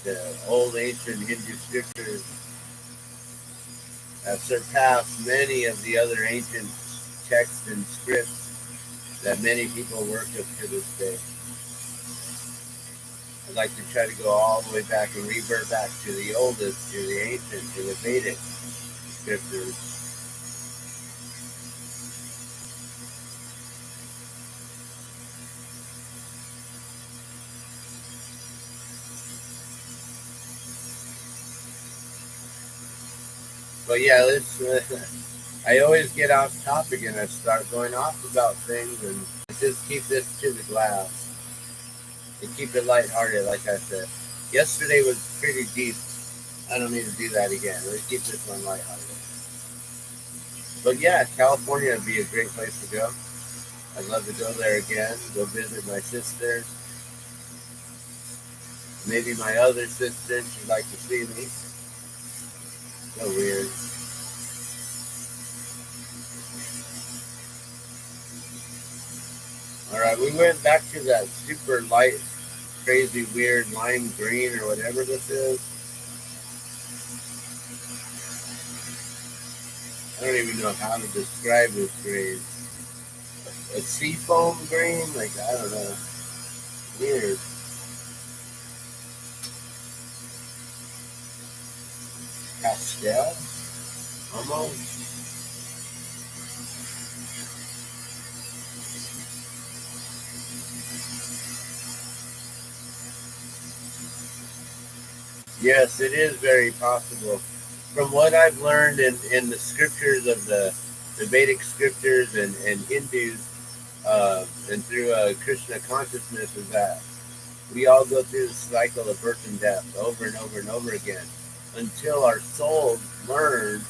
the old ancient Hindu scriptures that surpass many of the other ancient texts and scripts that many people worship to this day. I'd like to try to go all the way back and revert back to the oldest, to the ancient, to the Vedic scriptures. But yeah, I always get off topic and I start going off about things, and just keep this to the glass and keep it lighthearted, like I said. Yesterday was pretty deep. I don't need to do that again. Let's keep this one lighthearted. But yeah, California would be a great place to go. I'd love to go there again, go visit my sister. Maybe my other sister, she'd like to see me. So weird. Alright, we went back to that super light, crazy, weird lime green or whatever this is. I don't even know how to describe this green. A seafoam green? Like, I don't know. Weird. Pastel? Almost. Yes, it is very possible. From what I've learned in the scriptures of the Vedic scriptures and Hindus, and through Krishna consciousness, is that we all go through the cycle of birth and death over and over and over again until our souls learn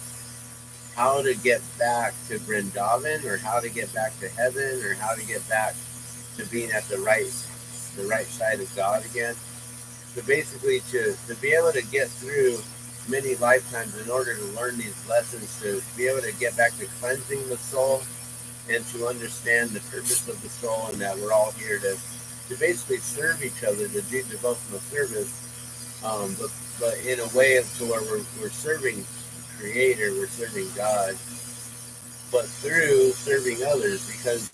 how to get back to Vrindavan, or how to get back to heaven, or how to get back to being at the right side of God again. So basically, to be able to get through many lifetimes in order to learn these lessons, to be able to get back to cleansing the soul and to understand the purpose of the soul, and that we're all here to basically serve each other, to do devotional service, but in a way to where we're serving Creator, we're serving God, but through serving others, because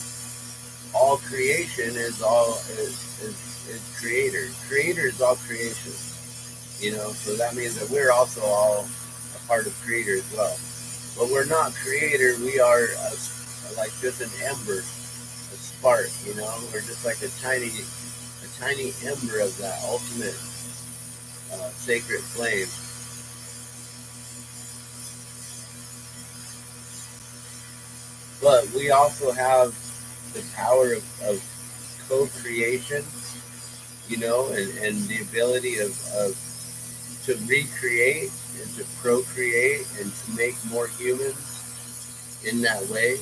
all creation is Creator. Creator is all creation, so that means that we're also all a part of Creator as well. But we're not Creator, we are like just an ember, a spark, we're just like a tiny ember of that ultimate sacred flame. But we also have the power of co-creation, and the ability of to recreate and to procreate and to make more humans in that way.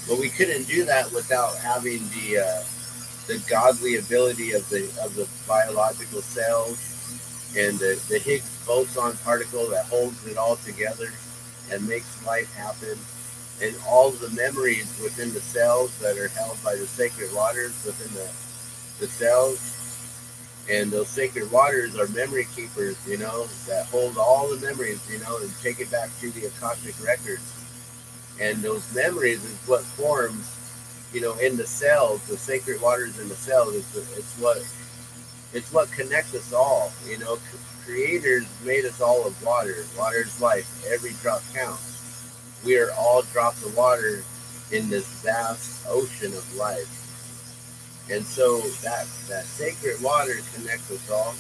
But we couldn't do that without having the godly ability of the biological cells and the Higgs boson particle that holds it all together and makes life happen, and all the memories within the cells that are held by the sacred waters within the cells. And those sacred waters are memory keepers, that hold all the memories, and take it back to the Akashic records. And those memories is what forms, in the cells, the sacred waters in the cells. It's what connects us all. Creators made us all of water. Water is life. Every drop counts. We are all drops of water in this vast ocean of life. And so that sacred water connects us all.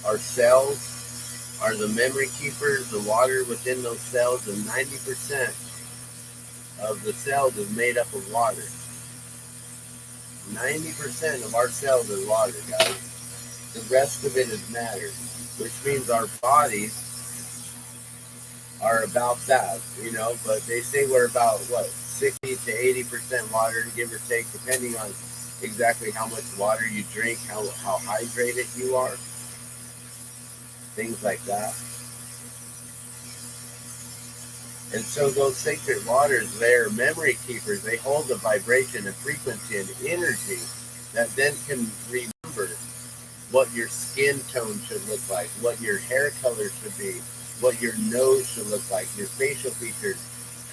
Our cells are the memory keepers, the water within those cells, and 90% of the cells is made up of water. 90% of our cells are water, guys. The rest of it is matter, which means our bodies are about that, but they say we're about, 60 to 80% water, give or take, depending on exactly how much water you drink, how hydrated you are, things like that. And so those sacred waters, they're memory keepers. They hold the vibration and frequency and energy that then can remember what your skin tone should look like, what your hair color should be, what your nose should look like, your facial features,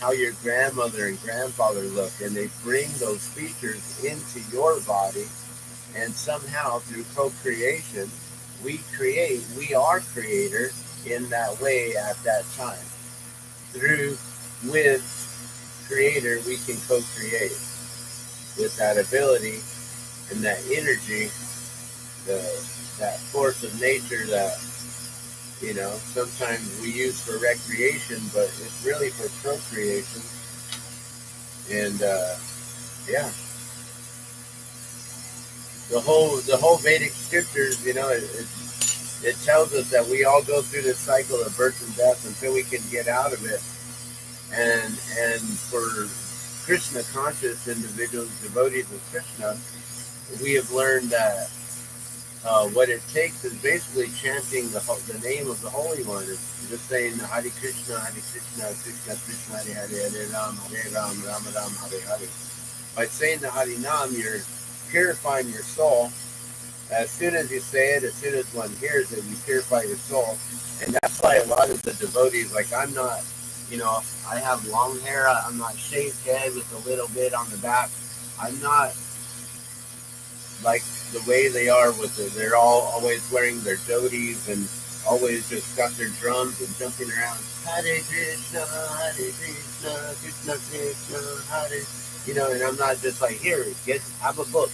how your grandmother and grandfather look. And they bring those features into your body, and somehow through procreation, we are Creator in that way at that time. With Creator, we can co-create with that ability and that energy, that force of nature that, sometimes we use for recreation, but it's really for procreation. And yeah, the whole Vedic scriptures, it tells us that we all go through this cycle of birth and death until we can get out of it. And for Krishna conscious individuals, devotees of Krishna, we have learned that what it takes is basically chanting the name of the Holy One. It's just saying Hare Krishna, Krishna Krishna, Hare Hare, Hare Ram, Ram Ram, Hare Hare. By saying the Hare Nam, you're purifying your soul. As soon as you say it, as soon as one hears it, you purify your soul. And that's why a lot of the devotees, like I'm not, I have long hair, I'm not shaved head with a little bit on the back. I'm not like the way they are they're all always wearing their dhotis and always just got their drums and jumping around. Hare Krishna, Krishna Krishna, Hare. And I'm not just like, here, have a book.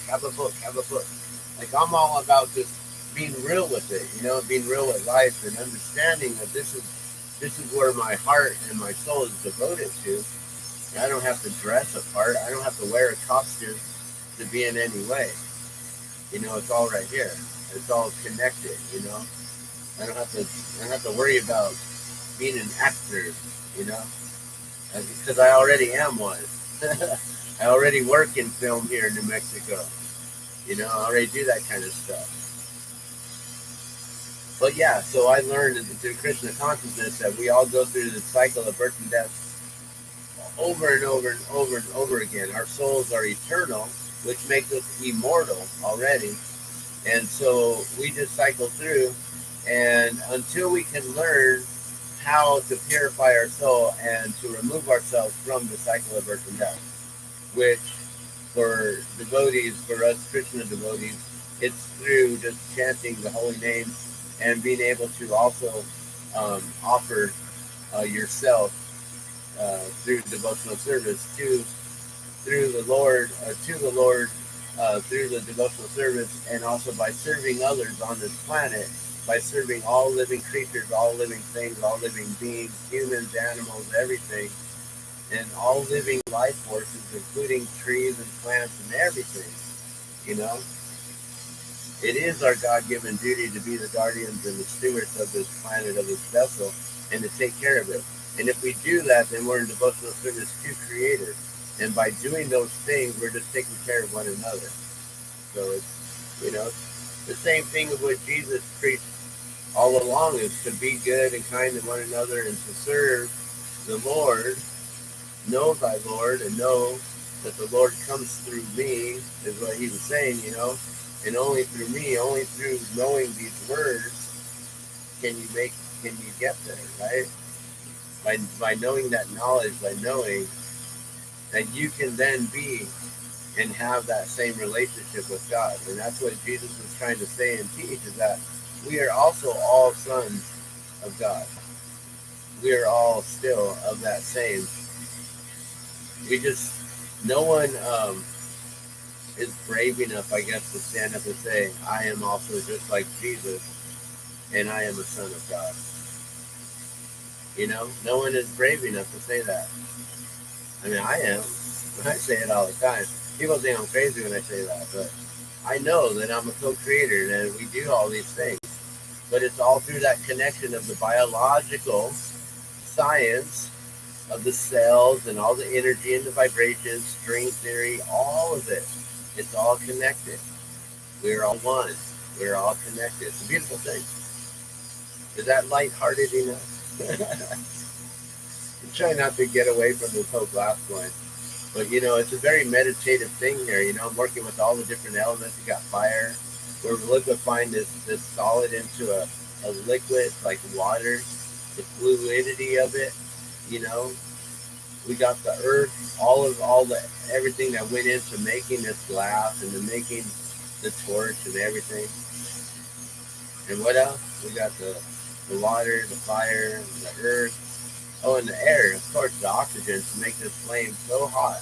Like I'm all about just being real with it, being real with life and understanding that this is where my heart and my soul is devoted to. I don't have to dress a part. I don't have to wear a costume to be in any way. It's all right here. It's all connected. I don't have to worry about being an actor. Because I already am one. I already work in film here in New Mexico. I already do that kind of stuff. But yeah, so I learned through Krishna consciousness that we all go through the cycle of birth and death over and over and over and over again. Our souls are eternal, which makes us immortal already. And so we just cycle through, and until we can learn how to purify our soul and to remove ourselves from the cycle of birth and death, which for devotees, for us Krishna devotees, it's through just chanting the holy name and being able to also offer yourself through devotional service through the Lord, to the Lord, through the devotional service, and also by serving others on this planet, by serving all living creatures, all living things, all living beings, humans, animals, everything, and all living life forces, including trees and plants and everything. You know, it is our God-given duty to be the guardians and the stewards of this planet, of this vessel, and to take care of it. And if we do that, then we're in devotional service to Creator. And by doing those things, we're just taking care of one another. So it's, the same thing of what Jesus preached all along, is to be good and kind to one another and to serve the Lord. Know thy Lord and know that the Lord comes through me, is what he was saying, and only through me, only through knowing these words can you get there, right? By knowing that knowledge, by knowing that you can then be and have that same relationship with God. And that's what Jesus was trying to say and teach, is that we are also all sons of God. We are all still of that same. We just, no one is brave enough, I guess, to stand up and say, I am also just like Jesus, and I am a son of God. No one is brave enough to say that. I mean, I am. I say it all the time. People think I'm crazy when I say that, but I know that I'm a co-creator and we do all these things. But it's all through that connection of the biological science of the cells and all the energy and the vibrations, string theory, all of it. It's all connected. We're all one. We're all connected. It's a beautiful thing. Is that lighthearted enough? I'm trying not to get away from this whole glass blowing. But, it's a very meditative thing here. I'm working with all the different elements. You got fire. We're liquefying this solid into a liquid like water, the fluidity of it. We got the earth, all the everything that went into making this glass and to making the torch and everything. And what else? We got the water, the fire, the earth. Oh, and the air, of course, the oxygen to make this flame so hot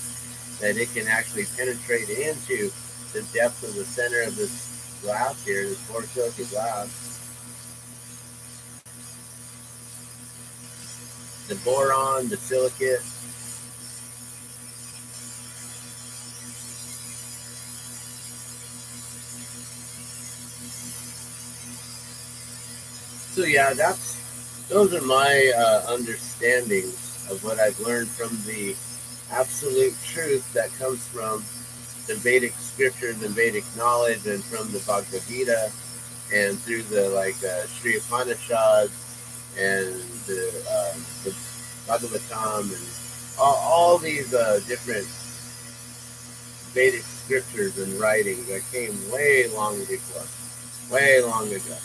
that it can actually penetrate into the depth of the center of this glass here, this borosilicate glass. The boron, the silicate. So yeah, those are my understandings of what I've learned from the absolute truth that comes from the Vedic scriptures and Vedic knowledge, and from the Bhagavad Gita, and through the Sri Upanishads and the Bhagavatam, and all these different Vedic scriptures and writings that came way long before, way long ago.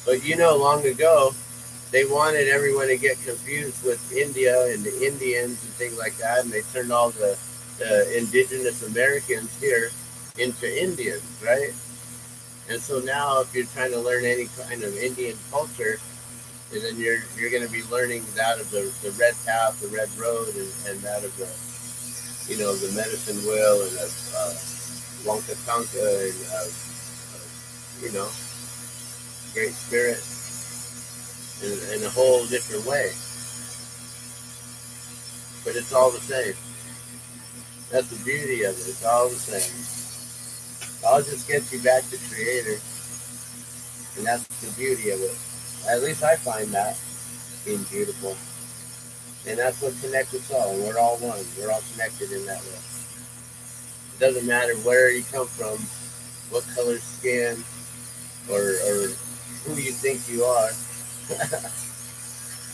But long ago, they wanted everyone to get confused with India and the Indians and things like that, and they turned all the indigenous Americans here into Indians, right? And so now, if you're trying to learn any kind of Indian culture, and then you're going to be learning that of the red path, the red road, and that of the the medicine wheel, and of Wonka Tonka, and Great Spirit, in a whole different way. But it's all the same. That's the beauty of it. It's all the same. I'll just get you back to Creator, and that's the beauty of it. At least I find that being beautiful. And that's what connects us all. And we're all one. We're all connected in that way. It doesn't matter where you come from, what color skin, or who you think you are.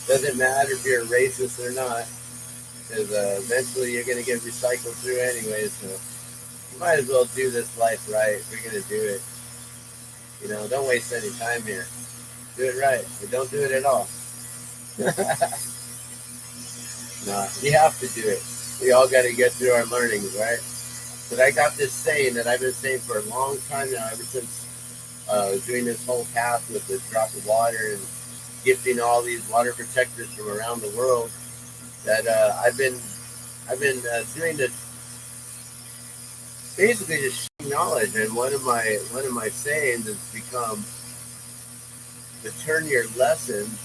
Doesn't matter if you're a racist or not, because eventually you're going to get recycled through anyway. So you might as well do this life right if you're going to do it. You know, don't waste any time here. Do it right, or don't do it at all. No, you have to do it. We all got to get through our learnings, right? But I got this saying that I've been saying for a long time now, ever since doing this whole path with the drop of water and gifting all these water protectors from around the world. That I've been doing this basically just sharing knowledge. And one of my sayings has become to turn your lessons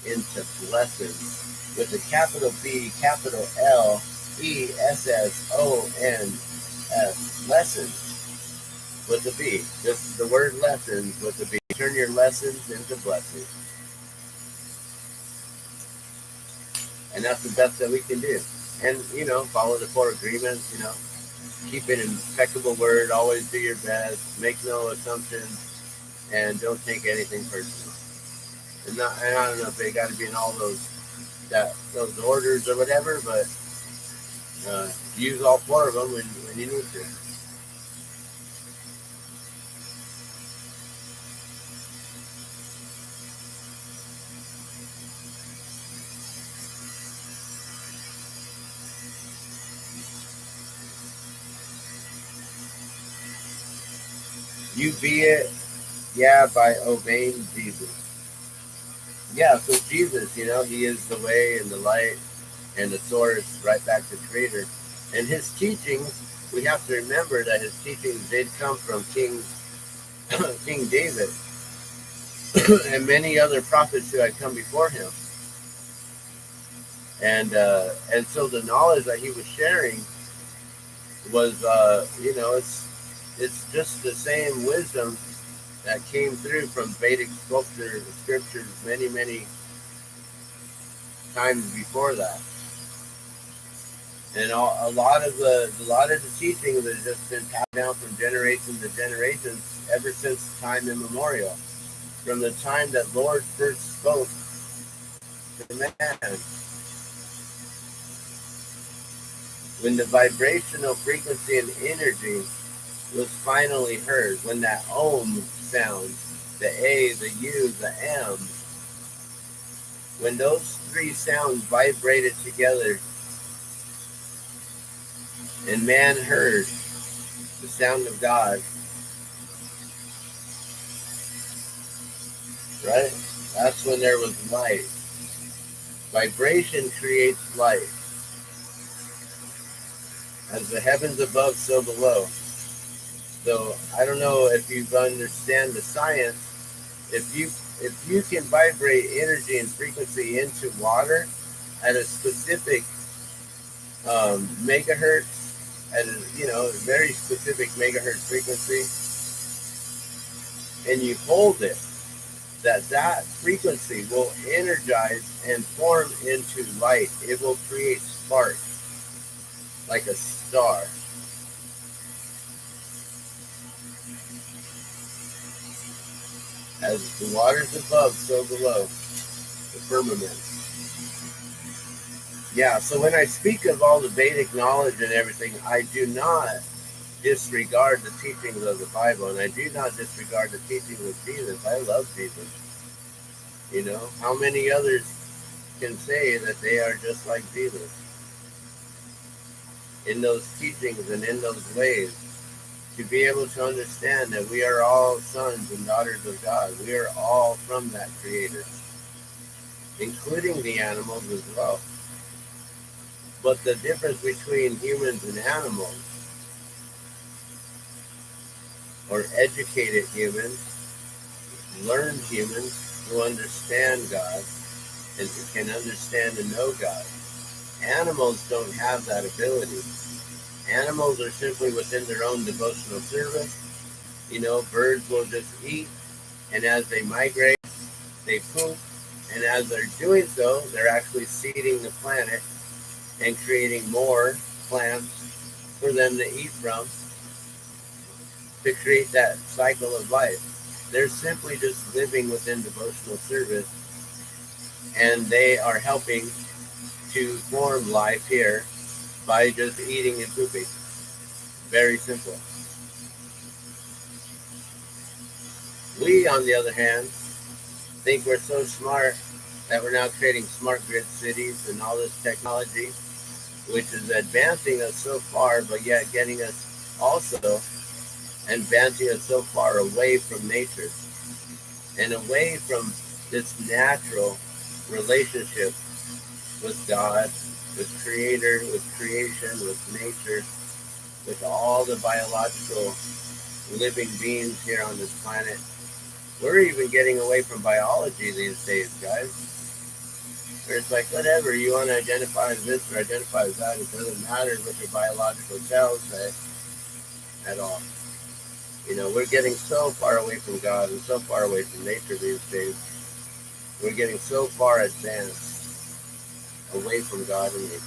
into blessings, with a capital B, capital L, ESSONS, lessons with the B. Just the word lessons with the B. Turn your lessons into blessings. And that's the best that we can do. And, you know, follow the 4 agreements, you know. Keep an impeccable word, always do your best, make no assumptions, and don't take anything personal. And I don't know if they got to be in all those orders or whatever, but use all 4 of them when you need to. You be it, yeah, by obeying Jesus. Yeah, so Jesus, you know, he is the way and the light and the source, right back to Creator. And his teachings, we have to remember that his teachings did come from King David and many other prophets who had come before him. And so the knowledge that he was sharing was, you know, it's just the same wisdom that came through from Vedic scriptures many, many times before that. And a lot of the teachings have just been passed down from generation to generation ever since time immemorial. From the time that Lord first spoke to man. When the vibrational frequency and energy was finally heard, when that Om sound, the A, the U, the M, when those 3 sounds vibrated together and man heard the sound of God, right? That's when there was light. Vibration creates light. As the heavens above, so below. So I don't know if you understand the science. If you can vibrate energy and frequency into water at a specific megahertz, at a, you know, very specific megahertz frequency, and you hold it, that frequency will energize and form into light. It will create sparks like a star. As the waters above, so below, the firmament. Yeah, so when I speak of all the Vedic knowledge and everything, I do not disregard the teachings of the Bible, and I do not disregard the teachings of Jesus. I love Jesus. You know, how many others can say that they are just like Jesus in those teachings and in those ways? To be able to understand that we are all sons and daughters of God. We are all from that Creator, including the animals as well. But the difference between humans and animals, or educated humans, learned humans who understand God and can understand and know God. Animals don't have that ability. Animals are simply within their own devotional service. You know, birds will just eat, and as they migrate, they poop, and as they're doing so, they're actually seeding the planet and creating more plants for them to eat from to create that cycle of life. They're simply just living within devotional service, and they are helping to form life here by just eating and pooping. Very simple. We, on the other hand, think we're so smart that we're now creating smart grid cities and all this technology, which is advancing us so far, but yet getting us also advancing us so far away from nature and away from this natural relationship with God, with Creator, with creation, with nature, with all the biological living beings here on this planet. We're even getting away from biology these days, guys. Where it's like, whatever, you want to identify as this or identify as that, it doesn't matter what your biological cells say at all. You know, we're getting so far away from God and so far away from nature these days. We're getting so far advanced away from God and nature.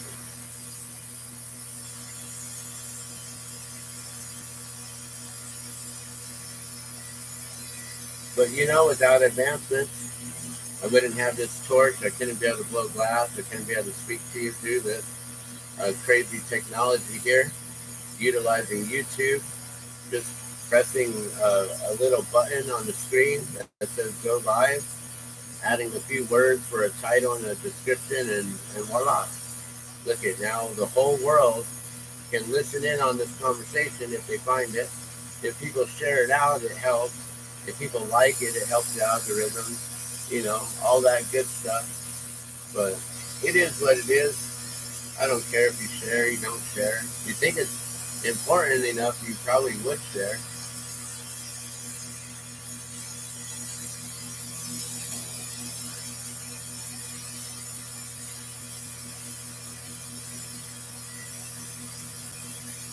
But you know, without advancement, I wouldn't have this torch. I couldn't be able to blow glass. I couldn't be able to speak to you through this crazy technology here, utilizing YouTube, just pressing a little button on the screen that says go live, adding a few words for a title and a description, and voila. Look at now, the whole world can listen in on this conversation if they find it. If people share it out, it helps. If people like it, it helps the algorithm, you know, all that good stuff. But it is what it is. I don't care if you share, you don't share. If you think it's important enough, you probably would share.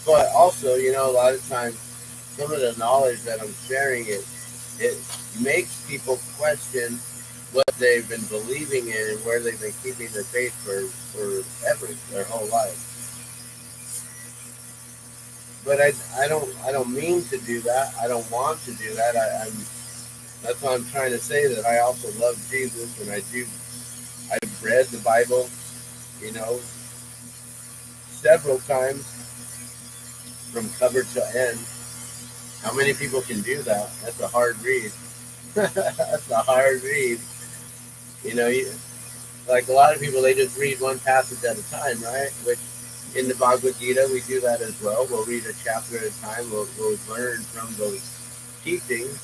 But also, you know, a lot of times, some of the knowledge that I'm sharing, it makes people question what they've been believing in and where they've been keeping their faith for forever, their whole life. But I don't mean to do that. I don't want to do that. That's why I'm trying to say that I also love Jesus, and I've read the Bible, you know, several times from cover to end. How many people can do that? That's a hard read. That's a hard read. You know, like a lot of people, they just read one passage at a time, right? Which in the Bhagavad Gita, we do that as well. We'll read a chapter at a time. We'll learn from those teachings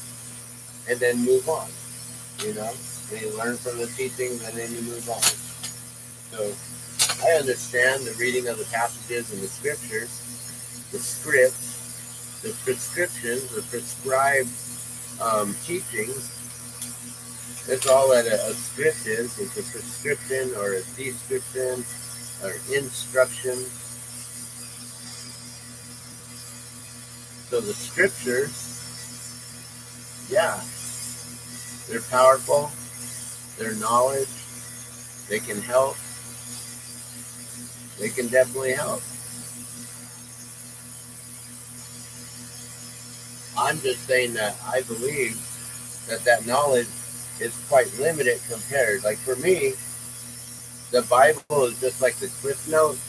and then move on, you know? And you learn from the teachings and then you move on. So I understand the reading of the passages in the scriptures, the scripts, the prescriptions, the prescribed teachings. That's all that a script is. It's a prescription or a description or instruction. So the scriptures, yeah, they're powerful. They're knowledge. They can help. They can definitely help. I'm just saying that I believe that knowledge is quite limited compared. Like for me, the Bible is just like the Cliff Notes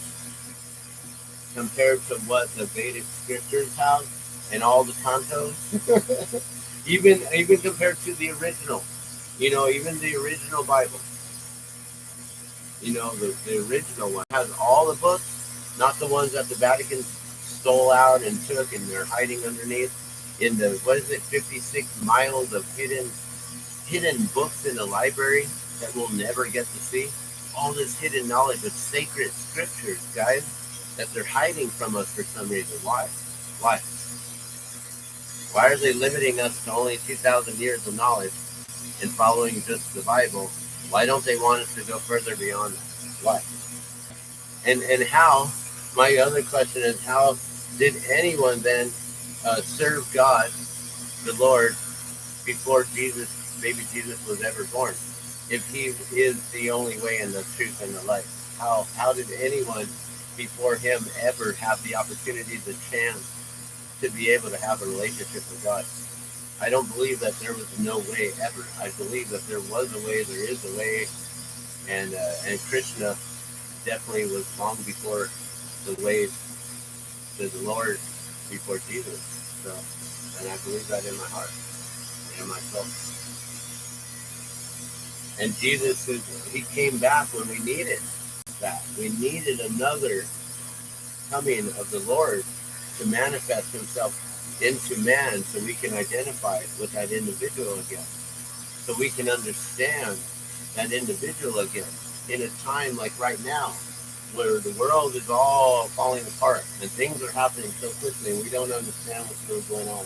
compared to what the Vedic scriptures have and all the cantos. even compared to the original, you know, even the original Bible, you know, the original one has all the books, not the ones that the Vatican stole out and took and they're hiding underneath in the, what is it, 56 miles of hidden books in the library that we'll never get to see. All this hidden knowledge of sacred scriptures, guys, that they're hiding from us for some reason. Why? Why? Why are they limiting us to only 2,000 years of knowledge and following just the Bible? Why don't they want us to go further beyond that? Why? And how, my other question is, how did anyone then serve God, the Lord, before Jesus, baby Jesus, was ever born? If he is the only way and the truth and the life, how did anyone before him ever have the opportunity, the chance to be able to have a relationship with God? I don't believe that there was no way ever. I believe that there was a way, there is a way, and Krishna definitely was long before the way to the Lord, before Jesus. So, and I believe that in my heart, in my soul. And Jesus, he came back when we needed that. We needed another coming of the Lord to manifest himself into man so we can identify with that individual again. So we can understand that individual again in a time like right now where the world is all falling apart and things are happening so quickly and we don't understand what's really going on.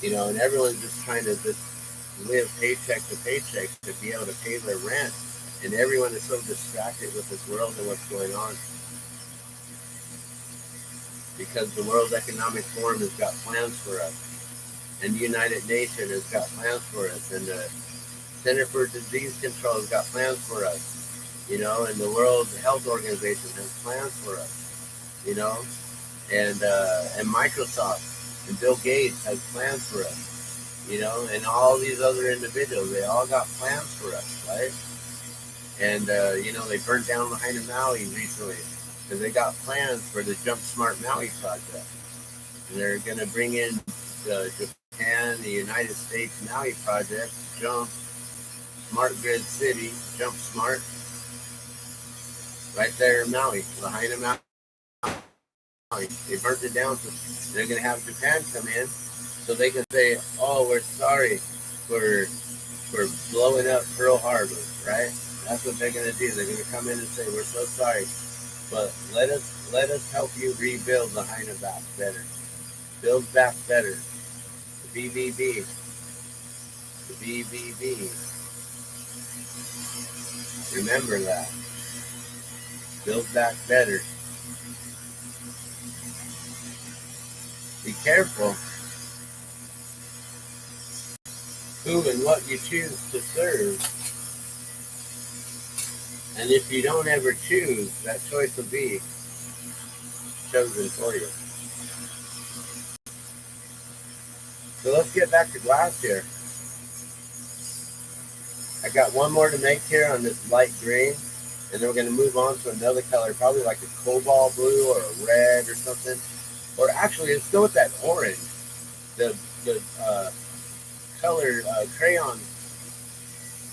And everyone's just trying to just live paycheck to paycheck to be able to pay their rent. And everyone is so distracted with this world and what's going on. Because the World Economic Forum has got plans for us. And the United Nations has got plans for us. And the Center for Disease Control has got plans for us. And the World Health Organization has plans for us. And Microsoft and Bill Gates has plans for us. And all these other individuals, they all got plans for us, right? And, they burned down Lahaina, Maui recently because they got plans for the Jump Smart Maui project. And they're going to bring in Japan, the United States Maui project, Jump Smart Grid City, Jump Smart, right there in Maui, Lahaina, Maui. They burnt it down, so they're going to have Japan come in so they can say, oh, we're sorry for blowing up Pearl Harbor, right? That's what they're going to do. They're going to come in and say, we're so sorry, but let us help you rebuild Lahaina back better. Build back better. The BBB. The BBB. Remember that. Build back better. Be careful who and what you choose to serve. And if you don't ever choose, that choice will be chosen for you. So let's get back to glass here. I got one more to make here on this light green, and then we're going to move on to another color, probably like a cobalt blue or a red or something. Or actually, let's go with that orange. The color crayon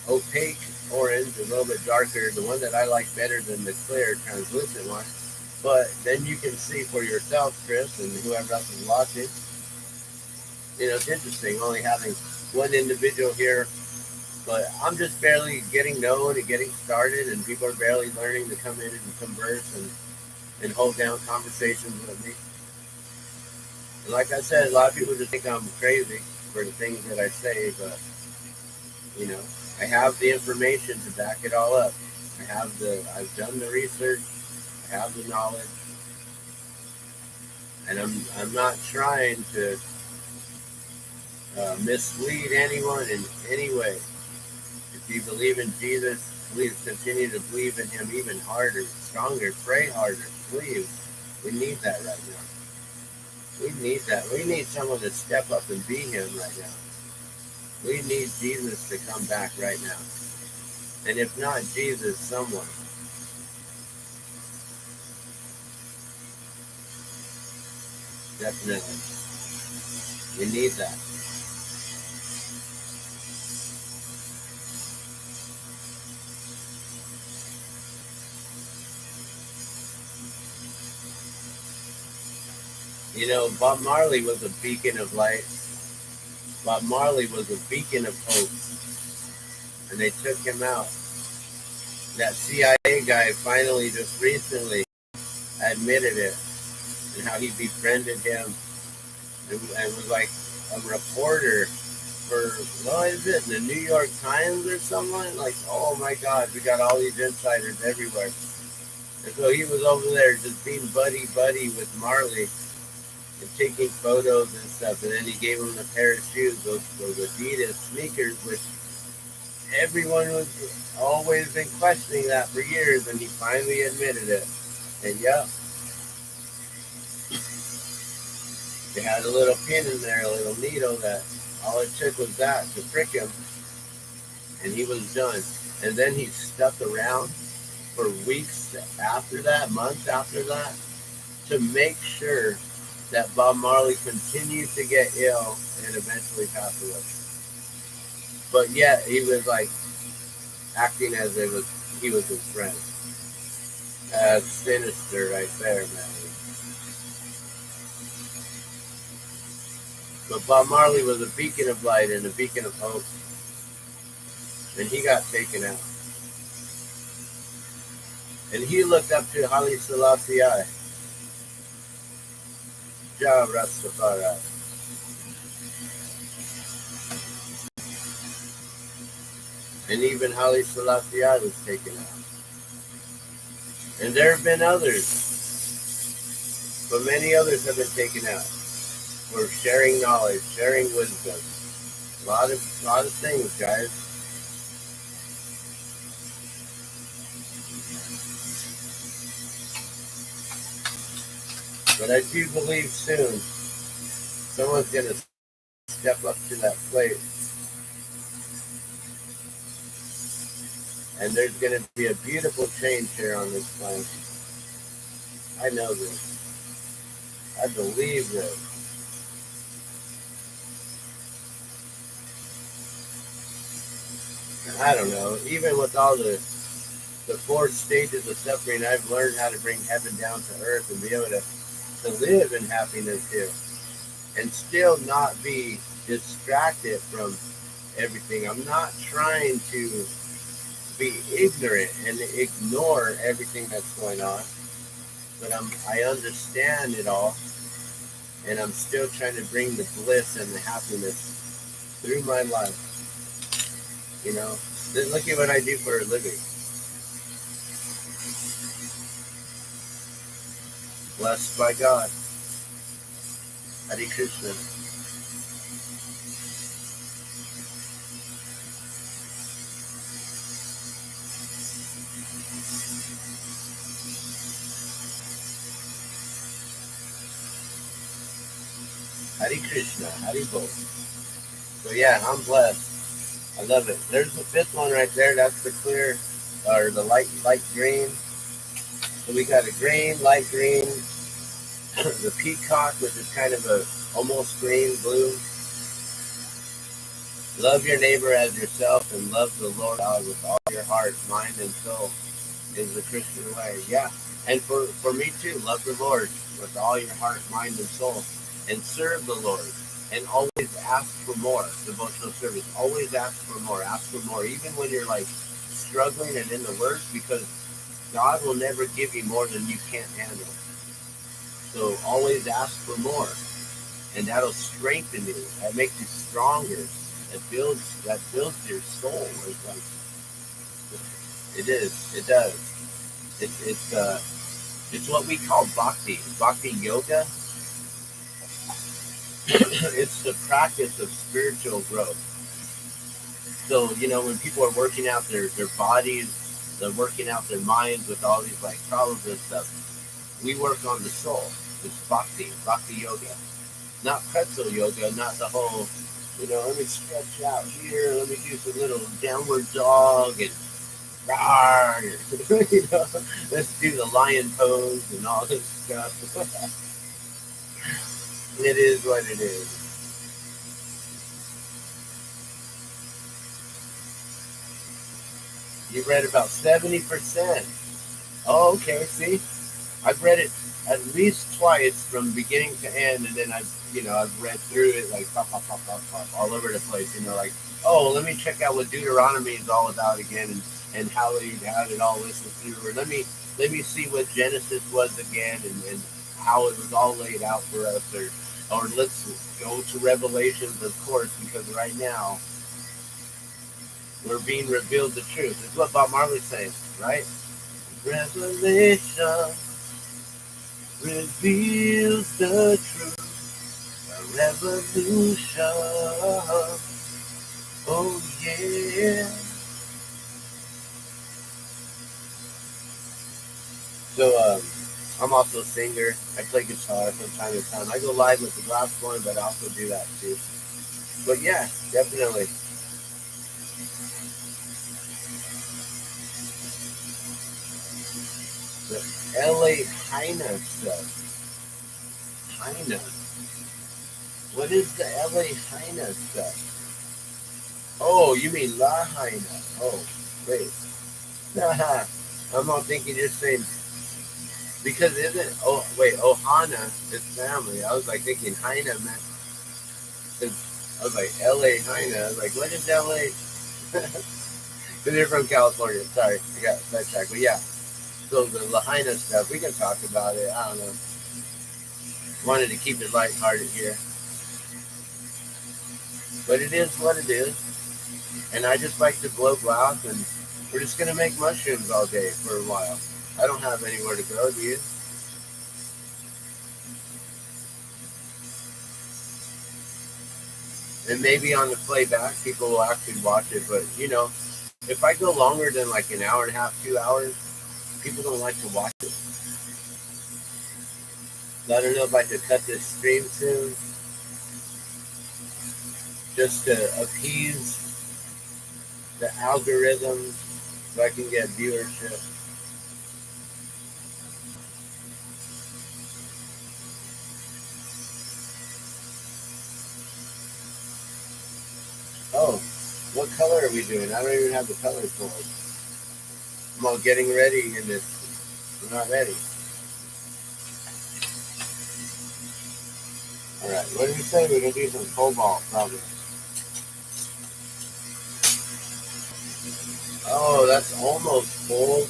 opaque orange, a little bit darker, the one that I like better than the clear translucent one. But then you can see for yourself, Chris, and whoever else is watching. It's interesting only having one individual here, but I'm just barely getting known and getting started, and people are barely learning to come in and converse and hold down conversations with me. And like I said, a lot of people just think I'm crazy for the things that I say, but I have the information to back it all up. I've done the research, I have the knowledge, and I'm not trying to mislead anyone in any way. If you believe in Jesus, please continue to believe in him even harder, stronger, pray harder, please. We need that right now. We need that. We need someone to step up and be him right now. We need Jesus to come back right now. And if not Jesus, someone. Definitely. We need that. Bob Marley was a beacon of light. Bob Marley was a beacon of hope. And they took him out. That CIA guy finally just recently admitted it, and how he befriended him and was like a reporter for, what is it, the New York Times or something? Like, oh my God, we got all these insiders everywhere. And so he was over there just being buddy with Marley and taking photos and stuff. And then he gave him a pair of shoes, those Adidas sneakers, which everyone was always been questioning that for years, and he finally admitted it. And yep, they had a little pin in there, a little needle that All it took was that to prick him, and he was done. And then he stuck around for weeks after that, months after that, to make sure that Bob Marley continued to get ill and eventually passed away. But yet he was like acting as if he was his friend. That's sinister right there, man. But Bob Marley was a beacon of light and a beacon of hope, and he got taken out. And he looked up to Haile Selassie, Jah Rastafari. And even Haile Selassie was taken out. And there have been others, but many others have been taken out for sharing knowledge, sharing wisdom. A lot of things, guys. But I do believe soon someone's going to step up to that plate. And there's going to be a beautiful change here on this planet. I know this. I believe this. And I don't know, even with all the 4 stages of suffering, I've learned how to bring heaven down to earth and be able to live in happiness here. And still not be distracted from everything. I'm not trying to be ignorant and ignore everything that's going on, but I understand it all, and I'm still trying to bring the bliss and the happiness through my life. You know, look at what I do for a living. Blessed by God. Hare Krishna. Hare Krishna, Hare Bol. So yeah, I'm blessed. I love it. There's the 5th one right there. That's the clear, or the light green. So we got a green, light green, the peacock, which is kind of a almost green, blue. Love your neighbor as yourself, and love the Lord God with all your heart, mind, and soul is the Christian way. Yeah, and for me too, love the Lord with all your heart, mind, and soul, and serve the Lord. And always ask for more. Devotional service. Always ask for more. Ask for more. Even when you're like struggling and in the worst, because God will never give you more than you can't handle. So always ask for more. And that'll strengthen you. That makes you stronger. That builds your soul. It's like, it is. It does. It's what we call bhakti. Bhakti yoga. It's the practice of spiritual growth. So, you know, when people are working out their bodies, they're working out their minds with all these like problems and stuff, we work on the soul. It's bhakti yoga. Not pretzel yoga, not the whole, you know, let me stretch out here, let me do some little downward dog and rawr, you know, let's do the lion pose and all this stuff. It is what it is. You've read about 70%. Oh, okay, see? I've read it at least twice from beginning to end, and then I've read through it like pop, all over the place, you know, like, oh, let me check out what Deuteronomy is all about again, and how they had it all listed through, or let me see what Genesis was again, and how it was all laid out for us, or let's go to Revelations, of course, because right now we're being revealed the truth. It's what Bob Marley's saying, right? Revelation reveals the truth. A revolution. Oh yeah. So I'm also a singer. I play guitar from time to time. I go live with the Glass Blowing, but I also do that too. But yeah, definitely. The LA Hyena stuff. Hyena. What is the LA Hyena stuff? Oh, you mean La Hyena. Oh, wait. I'm not thinking you're saying, because isn't, oh, wait, Ohana is family. I was like thinking Hyena meant, because I was like, LA Hyena. I was like, what is LA? Because you're from California. Sorry, I got sidetracked. But yeah, so the Lahaina stuff, we can talk about it. I don't know. Wanted to keep it lighthearted here. But it is what it is. And I just like to blow glass, and we're just going to make mushrooms all day for a while. I don't have anywhere to go, do you? And maybe on the playback, people will actually watch it. But, you know, if I go longer than like an hour and a half, 2 hours, people don't like to watch it. So I don't know if I could cut this stream soon, just to appease the algorithm so I can get viewership. Oh, what color are we doing? I don't even have the color for it. I'm all getting ready in this. We're not ready. Alright, what did we say? We're going to do some cobalt, probably. Oh, that's almost full.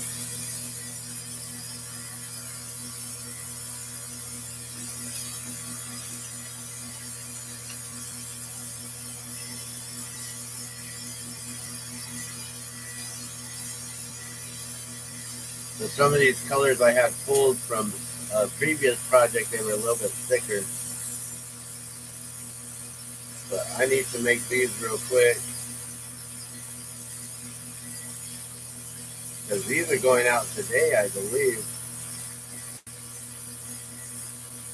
So some of these colors I had pulled from a previous project, they were a little bit thicker. But I need to make these real quick, because these are going out today, I believe.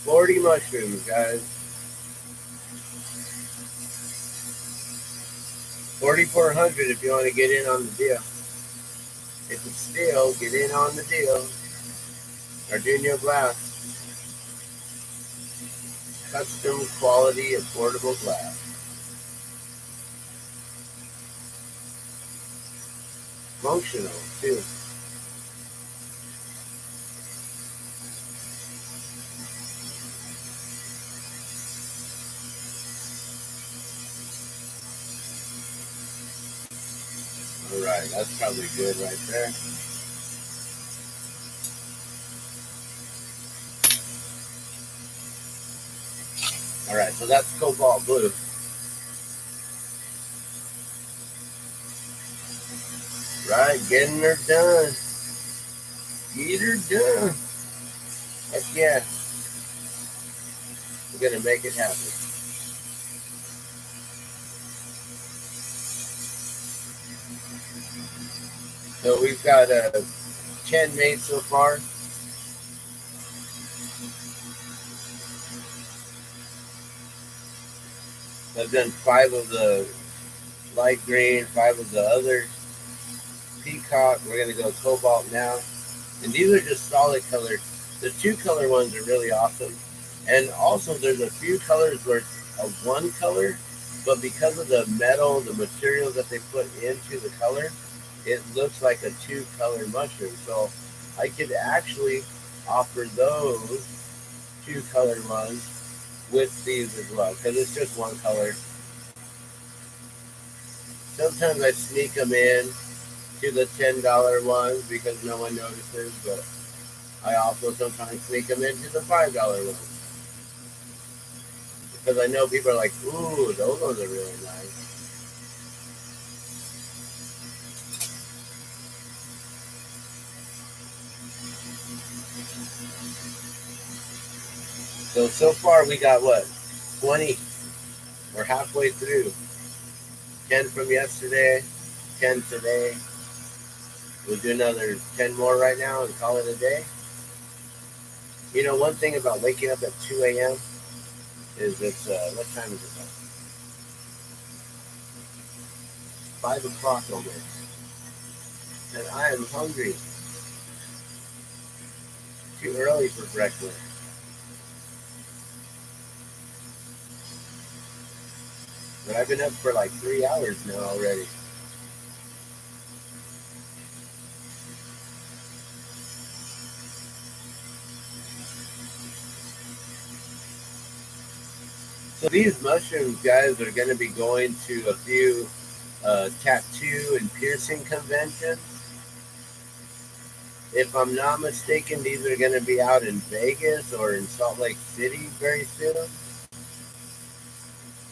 40 mushrooms, guys. 4,400 if you want to get in on the deal. If it's steel, get in on the deal. Gardenia glass. Custom quality, affordable glass. Functional, too. Alright, that's probably good right there. Alright, so that's cobalt blue. Right, getting her done. Get her done. Heck yeah. We're going to make it happen. So we've got 10 made so far. I've done 5 of the light green, 5 of the other peacock. We're going to go cobalt now. And these are just solid colors. The 2 color ones are really awesome. And also there's a few colors where it's a 1 color, but because of the metal, the materials that they put into the color, it looks like a 2 color mushroom. So I could actually offer those 2 color ones with these as well, because it's just 1 color. Sometimes I sneak them in to the $10 ones because no one notices, but I also sometimes sneak them into the $5 ones because I know people are like, ooh, those ones are really nice. So far we got what? 20. We're halfway through. 10 from yesterday, 10 today. We'll do another 10 more right now and call it a day. You know, one thing about waking up at 2 a.m. is it's, what time is it now? 5 o'clock almost. And I am hungry. Too early for breakfast. But I've been up for like 3 hours now already. So these mushrooms, guys, are going to be going to a few tattoo and piercing conventions. If I'm not mistaken, these are going to be out in Vegas or in Salt Lake City very soon.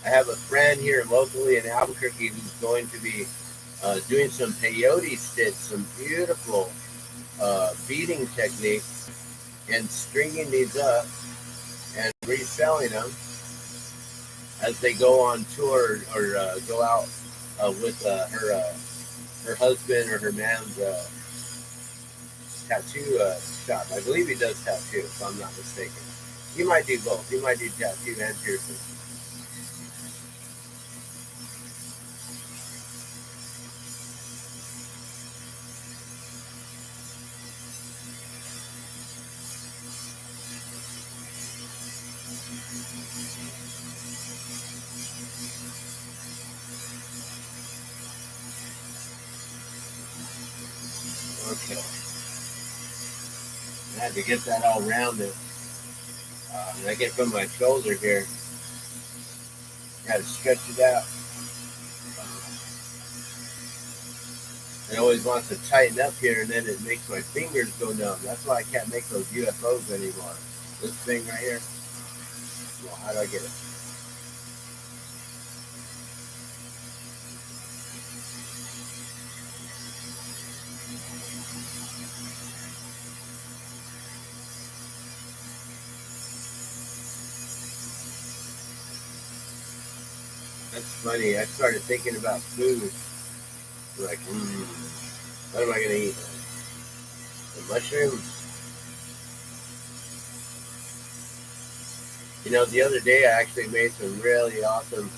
I have a friend here locally in Albuquerque who's going to be doing some peyote stitch, some beautiful beading techniques, and stringing these up and reselling them as they go on tour or go out with her husband or her man's tattoo shop. I believe he does tattoo, if I'm not mistaken. He might do both. He might do tattoo and piercing. Okay. I had to get that all rounded. And I get from my shoulder here. Got to stretch it out. It always wants to tighten up here, and then it makes my fingers go numb. That's why I can't make those UFOs anymore. This thing right here. Well, how do I get it? That's funny. I started thinking about food. Like, what am I going to eat? The mushrooms? You know, the other day I actually made some really awesome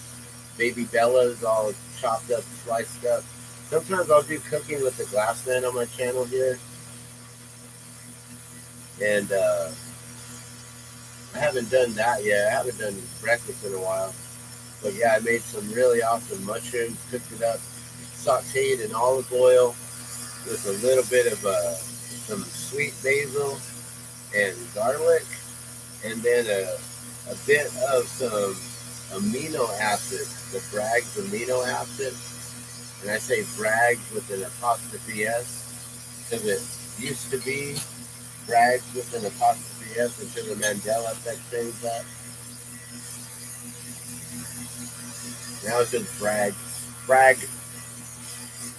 baby bellas, all chopped up, sliced up. Sometimes I'll do cooking with the Glassman on my channel here. And I haven't done that yet. I haven't done breakfast in a while. But yeah, I made some really awesome mushrooms, cooked it up, sauteed in olive oil with a little bit of some sweet basil and garlic, and then a bit of some amino acids, the Bragg's amino acids. And I say Bragg's with an apostrophe S because it used to be Bragg's with an apostrophe S until the Mandela effect changed that. Now it's just Bragg. Bragg.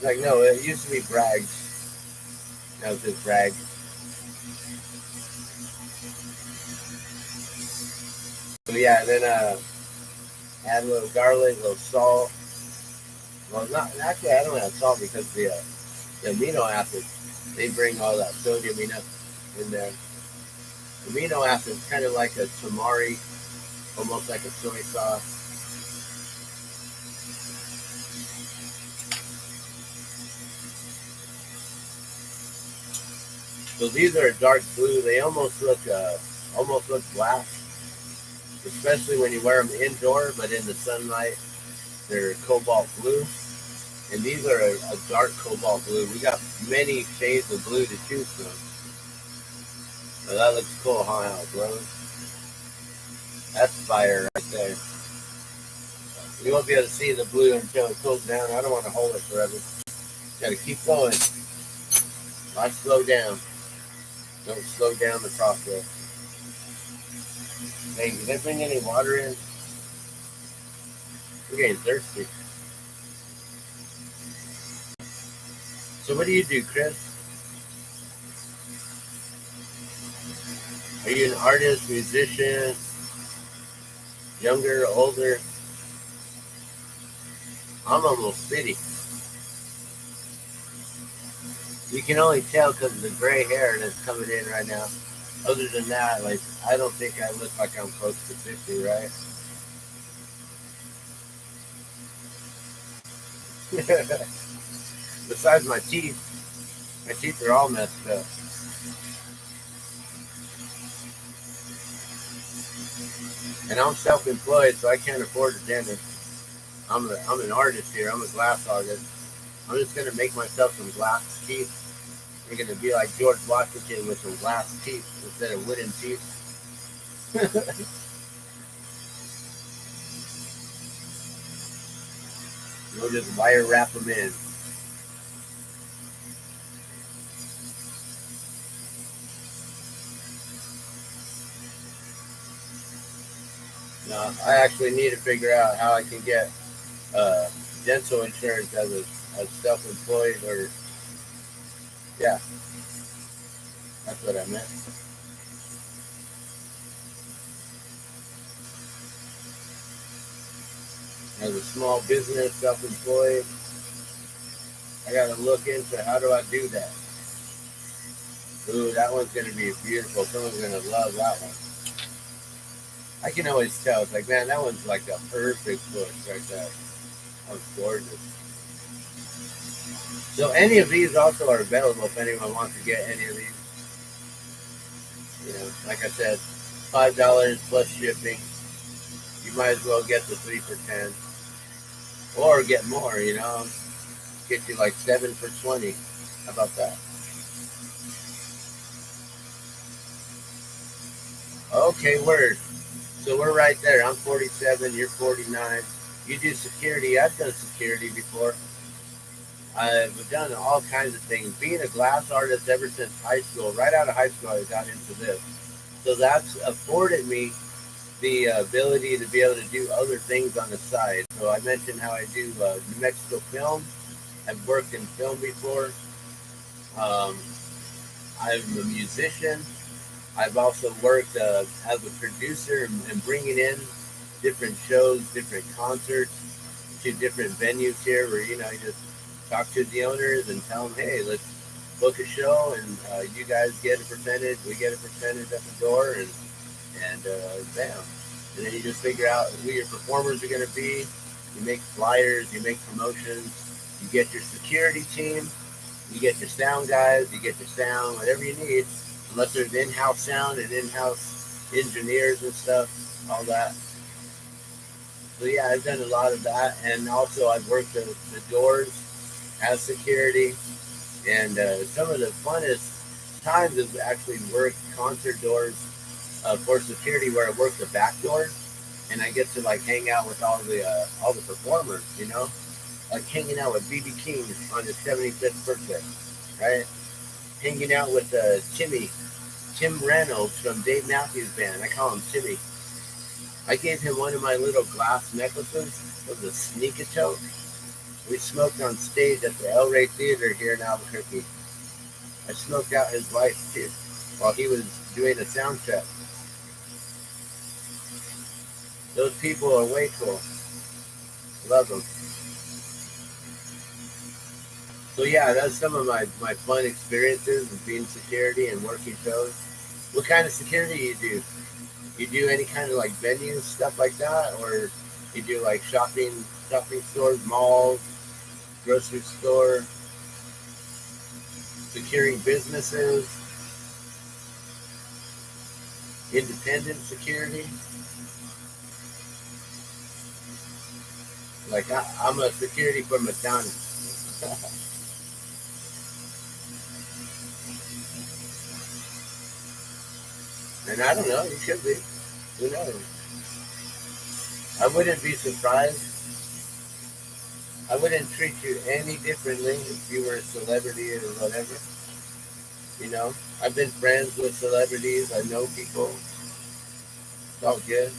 Like, no, it used to be Bragg's. Now it's just Bragg. So yeah, and then add a little garlic, a little salt. Well, not actually, I don't have salt because the amino acids, they bring all that sodium in there. Amino acids kind of like a tamari, almost like a soy sauce. So these are a dark blue. They almost look black, especially when you wear them indoor. But in the sunlight, they're cobalt blue. And these are a dark cobalt blue. We got many shades of blue to choose from. So that looks cool, huh, how it glows? That's fire right there. You won't be able to see the blue until it cools down. I don't want to hold it forever. Got to keep going. Why slow down? Don't slow down the process. Hey, did they bring any water in? We're getting thirsty. So what do you do, Chris? Are you an artist, musician, younger, older? I'm almost 50. You can only tell because of the gray hair that's coming in right now. Other than that, like, I don't think I look like I'm close to 50, right? Besides my teeth are all messed up. And I'm self-employed, so I can't afford a dentist. I'm an artist here. I'm a glass artist. I'm just gonna make myself some glass teeth. We're gonna be like George Washington with some glass teeth instead of wooden teeth. We'll just wire wrap them in. Now, I actually need to figure out how I can get dental insurance as self-employed, or yeah, that's what I meant. As a small business, self-employed, I gotta look into how do I do that. Ooh, that one's gonna be beautiful. Someone's gonna love that one. I can always tell. It's like, man, that one's like a perfect bush right there. That was gorgeous. So any of these also are available if anyone wants to get any of these. You know, like I said, $5 plus shipping. You might as well get the 3 for 10, or get more. You know, get you like 7 for 20. How about that? Okay, word. So we're right there. I'm 47. You're 49. You do security. I've done security before. I've done all kinds of things. Being a glass artist ever since high school, right out of high school, I got into this. So that's afforded me the ability to be able to do other things on the side. So I mentioned how I do New Mexico film. I've worked in film before. Um, I'm a musician. I've also worked as a producer and bringing in different shows, different concerts to different venues here where, you know, you just talk to the owners and tell them, hey, let's book a show and you guys get a percentage, we get a percentage at the door, and bam. And then you just figure out who your performers are going to be. You make flyers, you make promotions, you get your security team, you get your sound guys, you get your sound, whatever you need. Unless there's in-house sound and in-house engineers and stuff, all that. So yeah, I've done a lot of that, and also I've worked the doors as security. And some of the funnest times is actually work concert doors for security, where I work the back door, and I get to like hang out with all the performers, you know, like hanging out with BB King on his 75th birthday, right? Hanging out with Tim Reynolds from Dave Matthews Band. I call him Timmy. I gave him one of my little glass necklaces. It was a sneak-a-toke. We smoked on stage at the El Rey Theater here in Albuquerque. I smoked out his wife too while he was doing a sound check. Those people are way cool. Love them. So yeah, that's some of my fun experiences of being security and working shows. What kind of security do you do? You do any kind of like venues, stuff like that, or you do like shopping stores, malls, grocery store, securing businesses, independent security? Like I'm a security for McDonald's. And I don't know, you should be. Who knows? I wouldn't be surprised. I wouldn't treat you any differently if you were a celebrity or whatever. You know, I've been friends with celebrities. I know people. It's all good.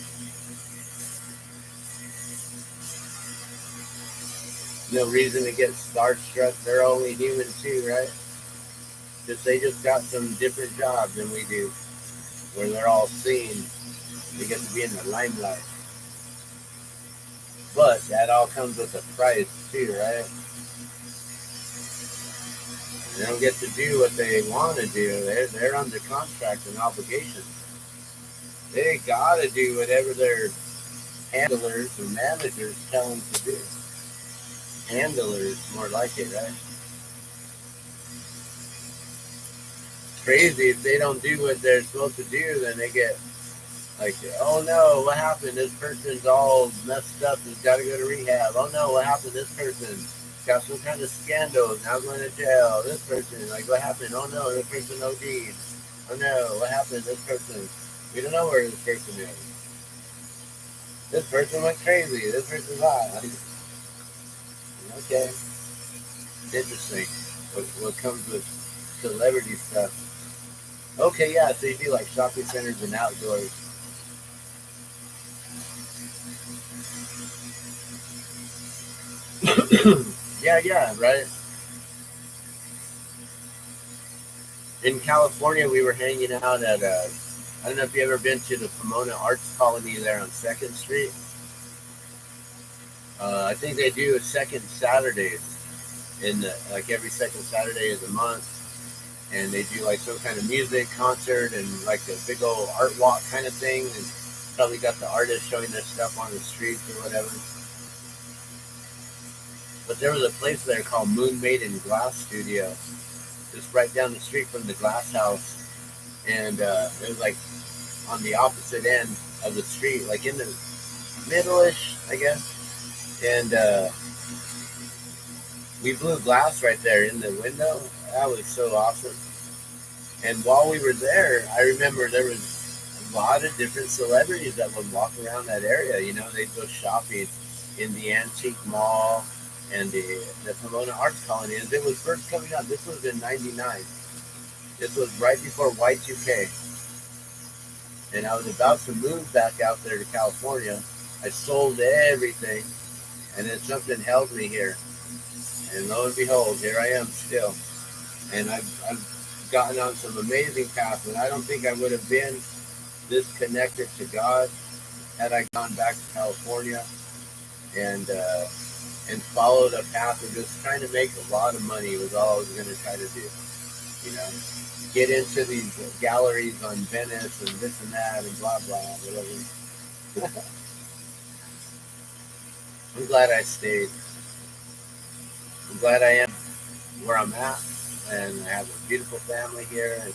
No reason to get starstruck. They're only human too, right? They just got some different jobs than we do, where they're all seen. They get to be in the limelight. But that all comes with a price too, right? They don't get to do what they want to do. They're under contract and obligations. They gotta do whatever their handlers or managers tell them to do. handlers, more like it, right? Crazy if they don't do what they're supposed to do, then they get like, oh no, what happened? This person's all messed up. He's got to go to rehab. Oh no, what happened? This person got some kind of scandal. Now going to jail. This person, like, what happened? Oh no, this person OD'd. Oh no, what happened? This person, we don't know where this person is. This person went crazy. This person's hot. Like, okay, it's interesting. What comes with celebrity stuff? Okay, yeah. So you do like shopping centers and outdoors. Yeah, yeah, right. In California, we were hanging out at I don't know if you ever been to the Pomona Arts Colony there on Second Street. I think they do second Saturdays in like every second Saturday of the month, and they do like some kind of music concert and like a big old art walk kind of thing, and probably got the artists showing their stuff on the streets or whatever. But there was a place there called Moon Maiden Glass Studio, just right down the street from the Glass House, and it was like on the opposite end of the street, like in the middle-ish, I guess. And we blew glass right there in the window. That was so awesome. And while we were there, I remember there was a lot of different celebrities that would walk around that area. You know, they'd go shopping in the antique mall and the Pomona Arts Colony. As it was first coming up, this was in '99. This was right before Y2K. And I was about to move back out there to California. I sold everything, and then something held me here. And lo and behold, here I am still. And I've gotten on some amazing paths, and I don't think I would have been this connected to God had I gone back to California and followed a path of just trying to make a lot of money was all I was going to try to do. You know, get into these galleries on Venice and this and that and blah blah whatever. I'm glad I stayed. I'm glad I am where I'm at, and I have a beautiful family here, and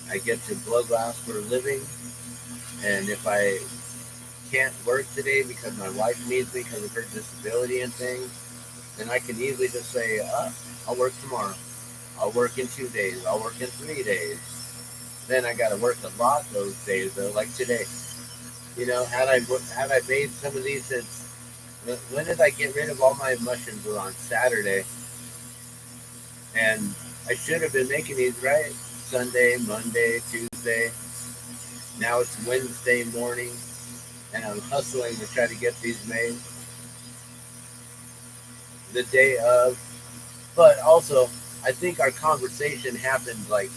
I get to blow glass for a living. And if I can't work today because my wife needs me because of her disability and things, then I can easily just say, I'll work tomorrow. I'll work in 2 days. I'll work in 3 days. Then I got to work a lot those days, though, like today. You know, had I made some of these since, when did I get rid of all my mushrooms? Were on Saturday. And I should have been making these, right? Sunday, Monday, Tuesday. Now it's Wednesday morning, and I'm hustling to try to get these made the day of. But also, I think our conversation happened like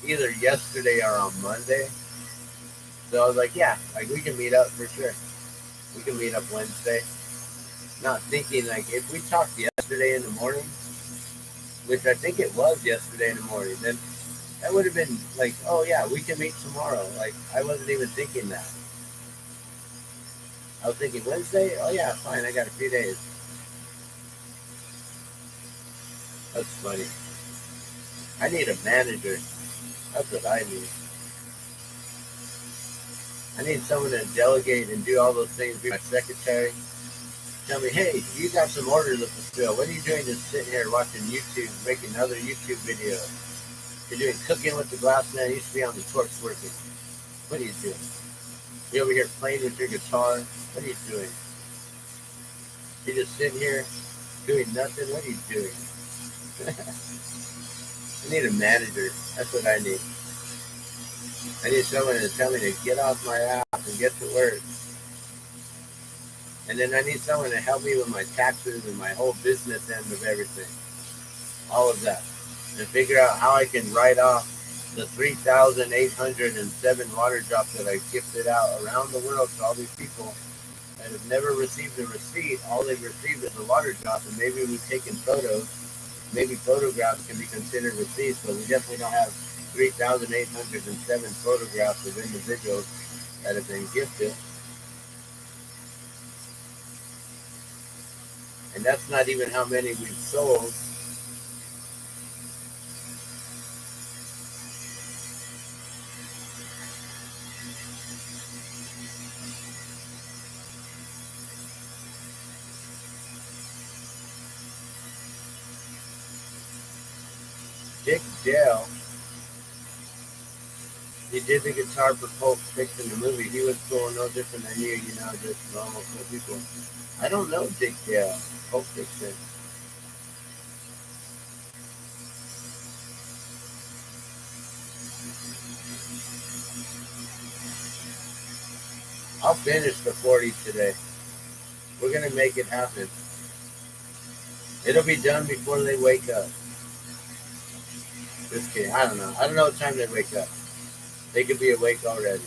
either yesterday or on Monday. So I was like, yeah, like we can meet up for sure. We can meet up Wednesday. Not thinking like if we talked yesterday in the morning, which I think it was yesterday in the morning, then that would have been like, oh yeah, we can meet tomorrow. Like I wasn't even thinking that. I was thinking Wednesday, oh yeah, fine, I got a few days. That's funny. I need a manager. That's what I need. I need someone to delegate and do all those things, be my secretary. Tell me, hey, you got some orders to fulfill. What are you doing just sitting here watching YouTube, making another YouTube video? You're doing cooking with the glass man. You should be on the torch working. What are you doing? You over here playing with your guitar. What are you doing? You're just sitting here doing nothing. What are you doing? I need a manager. That's what I need. I need someone to tell me to get off my ass and get to work. And then I need someone to help me with my taxes and my whole business end of everything. All of that. And figure out how I can write off the 3,807 water drops that I gifted out around the world to all these people that have never received a receipt. All they've received is a water drop, and maybe we've taken photos. Maybe photographs can be considered receipts, but we definitely don't have 3,807 photographs of individuals that have been gifted. and that's not even how many we've sold. Dick Dale, he did the guitar for Pulp Fiction, the movie. He was cool, no different than you know, just normal cool people. I don't know Dick Dale, Pulp Fiction. I'll finish the 40 today. We're going to make it happen. It'll be done before they wake up. Just kidding. I don't know. I don't know what time they wake up. They could be awake already.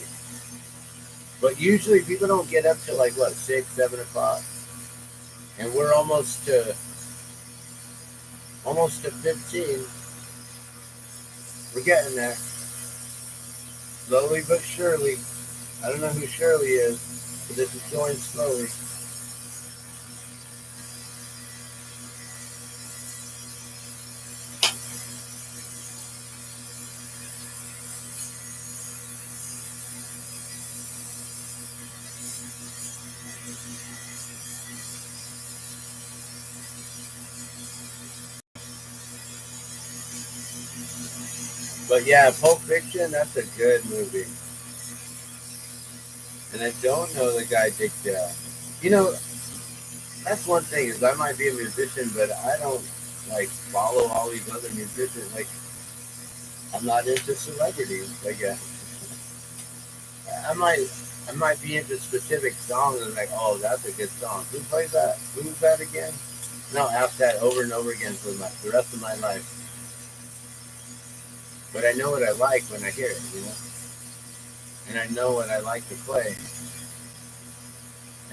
But usually people don't get up till like, what, 6, 7 o'clock? And we're almost to 15. We're getting there. Slowly but surely. I don't know who Shirley is, but this is going slowly. But yeah, Pulp Fiction, that's a good movie. And I don't know the guy Dick Dale. You know, that's one thing is I might be a musician, but I don't like follow all these other musicians. Like I'm not into celebrities. Like I might I might be into specific songs and like, oh, that's a good song. Who plays that? Who's that again? And I'll ask that over and over again for the rest of my life. But I know what I like when I hear it, you know, and I know what I like to play.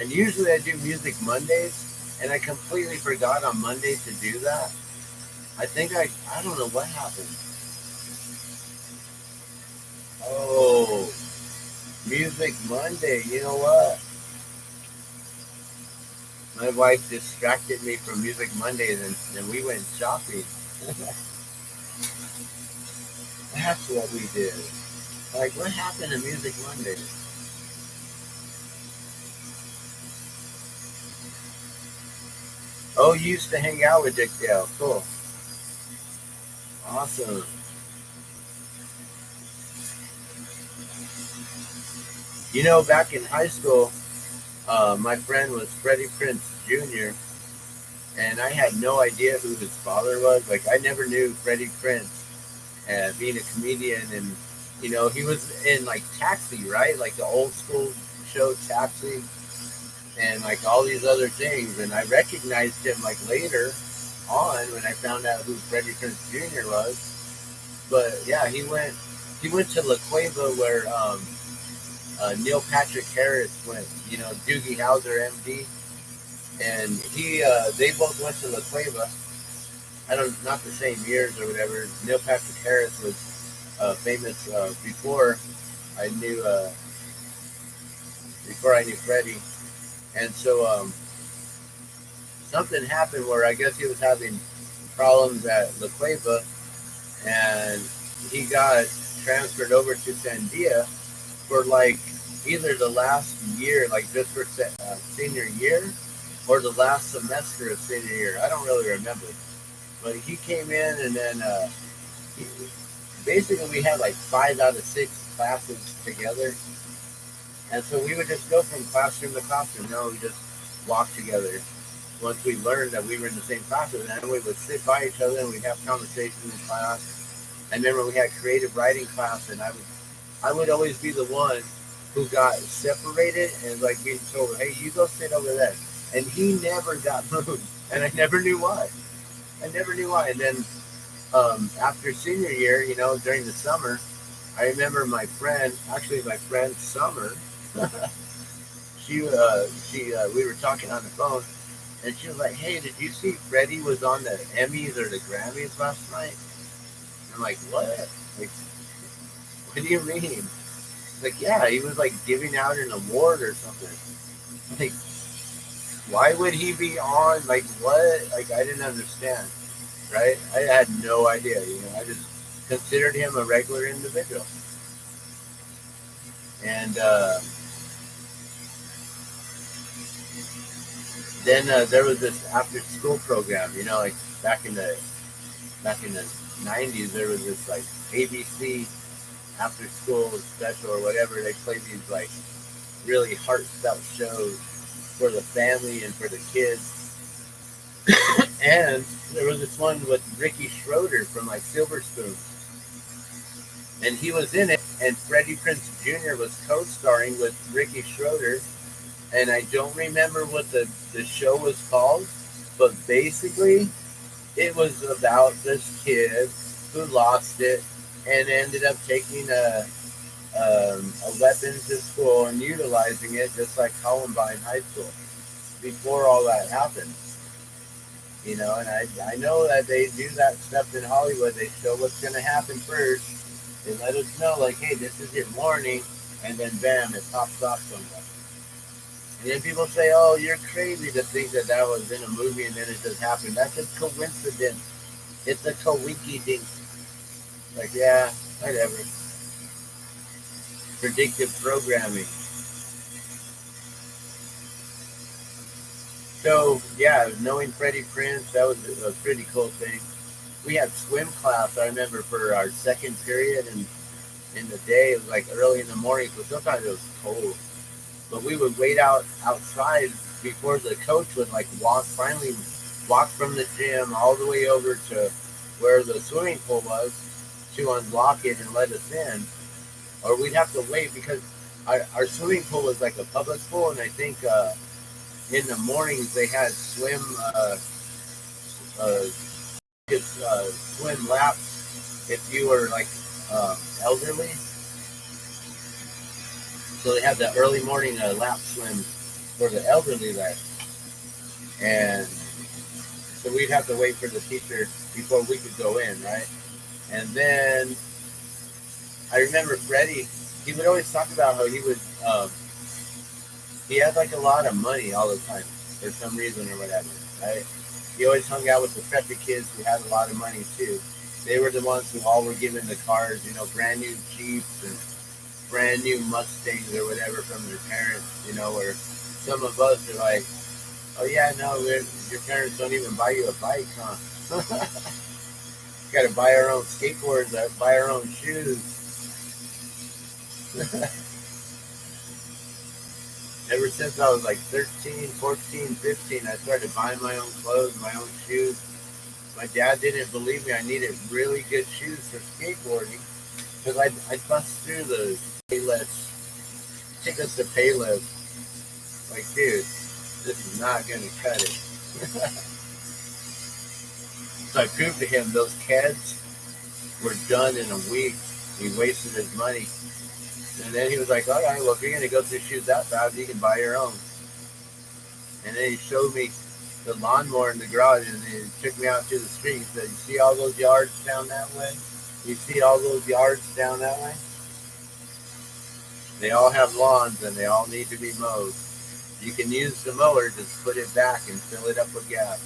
And usually I do Music Mondays, and I completely forgot on Monday to do that. I don't know what happened. Oh, Music Monday. You know what? My wife distracted me from Music Mondays, and we went shopping. That's what we did. Like, what happened to Music Mondays? Oh, you used to hang out with Dick Dale. Cool. Awesome. You know, back in high school, my friend was Freddie Prinze Jr., and I had no idea who his father was. Like, I never knew Freddie Prinze being a comedian, and, you know, he was in, like, Taxi, right? Like, the old school show Taxi, and, like, all these other things. And I recognized him, like, later on when I found out who Freddie Prinze Jr. was. But, yeah, he went to La Cueva where Neil Patrick Harris went, you know, Doogie Howser, MD, and they both went to La Cueva. I don't, not the same years or whatever. Neil Patrick Harris was famous I knew uh, before I knew Freddie, and so something happened where I guess he was having problems at La Cueva, and he got transferred over to Sandia for like either the last year, like just for senior year, or the last semester of senior year. I don't really remember. But he came in, and then he, basically we had like 5 out of 6 classes together. And so we would just go from classroom to classroom. No, we just walk together. Once we learned that we were in the same classes, and then we would sit by each other and we'd have conversations in class. And then when we had creative writing class, and I would always be the one who got separated and like being told, "Hey, you go sit over there," and he never got moved, and I never knew why. I never knew why. And then after senior year, you know, during the summer, I remember my friend, actually my friend Summer, we were talking on the phone, and she was like, "Hey, did you see Freddie was on the Emmys or the Grammys last night?" And I'm like, "What? Like, what do you mean?" Like, yeah, he was like giving out an award or something. Like, Why would he be on? Like, what? Like, I didn't understand, right? I had no idea, I just considered him a regular individual. And then there was this after school program, like back in the back in the 90s, there was this like ABC after school special or whatever. They played these like really heartfelt shows for the family and for the kids. And there was this one with Ricky Schroeder from like Silver Spoon, and he was in it. And Freddie Prinze Jr. was co-starring with Ricky Schroeder, and I don't remember what the show was called, but basically it was about this kid who lost it and ended up taking a weapon to school and utilizing it just like Columbine High School before all that happened. And I know that they do that stuff in Hollywood. They show what's going to happen first. They let us know, like, hey, this is your warning, and then bam, it pops off somewhere. And then people say, oh, you're crazy to think that that was in a movie and then it just happened. That's a coincidence. It's a coinky-dink. Like, yeah, whatever. Predictive programming. So, yeah, knowing Freddie Prinze, that was a pretty cool thing. We had swim class, I remember, for our second period, and in the day, it was like early in the morning, so sometimes it was cold. But we would wait outside before the coach would finally walk from the gym all the way over to where the swimming pool was to unlock it and let us in. Or we'd have to wait because our swimming pool was like a public pool, and I think in the mornings they had swim swim laps if you were like elderly. So they had the early morning lap swim for the elderly there. And so we'd have to wait for the teacher before we could go in, right? And then I remember Freddie, he would always talk about how he had like a lot of money all the time for some reason or whatever, right? He always hung out with the preppy kids who had a lot of money too. They were the ones who all were given the cars, brand new Jeeps and brand new Mustangs or whatever from their parents, where some of us are like, oh yeah, no, your parents don't even buy you a bike, huh? Got to buy our own skateboards, buy our own shoes. Ever since I was like 13, 14, 15, I started buying my own clothes, my own shoes. My dad didn't believe me. I needed really good shoes for skateboarding because I'd bust through the Payless, tickets to Payless. Like, dude, this is not going to cut it. So I proved to him those Keds were done in a week. He wasted his money. And then he was like, all right, well, if you're going to go through shoes that fast, you can buy your own. And then he showed me the lawnmower in the garage, and he took me out to the street. He said, you see all those yards down that way? You see all those yards down that way? They all have lawns, and they all need to be mowed. You can use the mower, just put it back and fill it up with gas.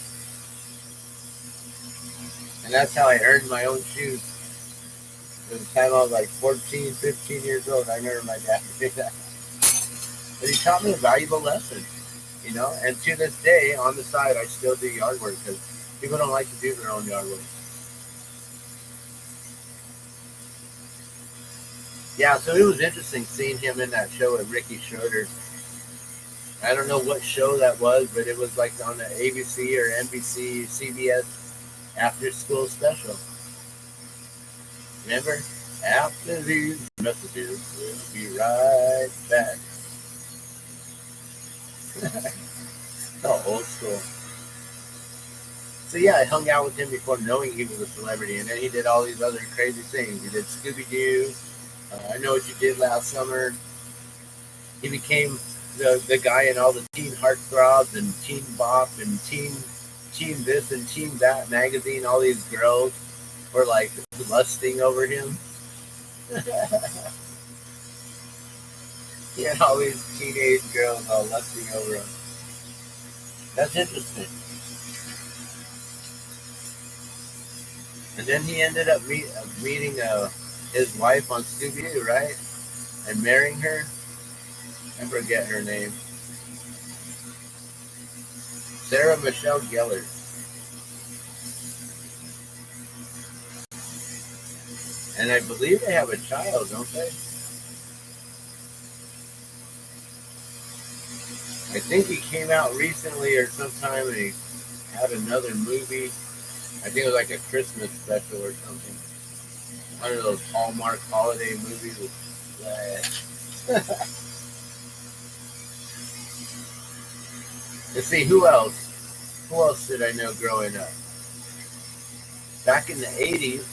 And that's how I earned my own shoes. At the time I was like 14, 15 years old, I remember my dad saying that. But he taught me a valuable lesson, and to this day, on the side, I still do yard work because people don't like to do their own yard work. Yeah, so it was interesting seeing him in that show with Ricky Schroeder. I don't know what show that was, but it was like on the ABC or NBC, CBS after school special. Remember? After these messages, we'll be right back. Oh, old school. So yeah, I hung out with him before knowing he was a celebrity, and then he did all these other crazy things. He did Scooby-Doo, I Know What You Did Last Summer. He became the guy in all the Teen Heartthrobs and Teen Bop and Teen this and Teen That magazine. All these girls were like lusting over him. He had all these teenage girls all lusting over him. That's interesting. And then he ended up meeting his wife on Scooby-Doo, right? And marrying her. I forget her name. Sarah Michelle Gellar. And I believe they have a child, don't they? I think he came out recently or sometime and he had another movie. I think it was like a Christmas special or something. One of those Hallmark holiday movies with Let's see, who else? Who else did I know growing up? Back in the 80s,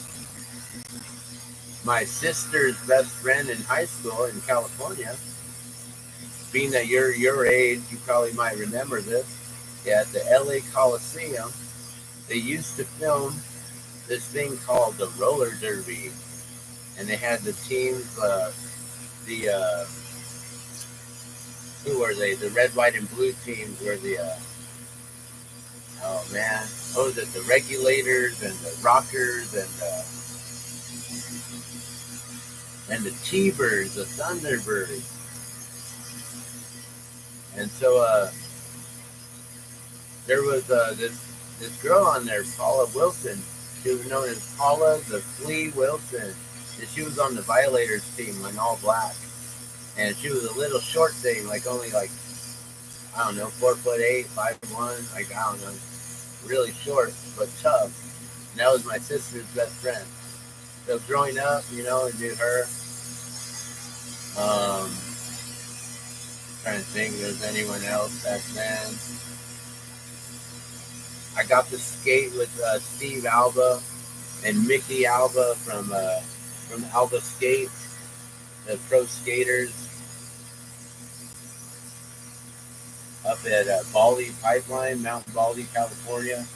my sister's best friend in high school in California, being that you're your age, you probably might remember this. Yeah, at the LA Coliseum, they used to film this thing called the roller derby. And they had the teams, who were they? The red, white, and blue teams were oh man, what was it? The Regulators and the Rockers and the T-Birds, the Thunderbirds. And so there was this girl on there, Paula Wilson. She was known as Paula the Flea Wilson. And she was on the Violators team in all black. And she was a little short thing, like only like, I don't know, 4'8", 5'1", like I don't know, really short but tough. And that was my sister's best friend. So growing up, I knew her. Trying to think if there's anyone else back then. I got to skate with Steve Alba and Mickey Alba from Alba Skate, the pro skaters up at Baldy Pipeline, Mount Baldy, California.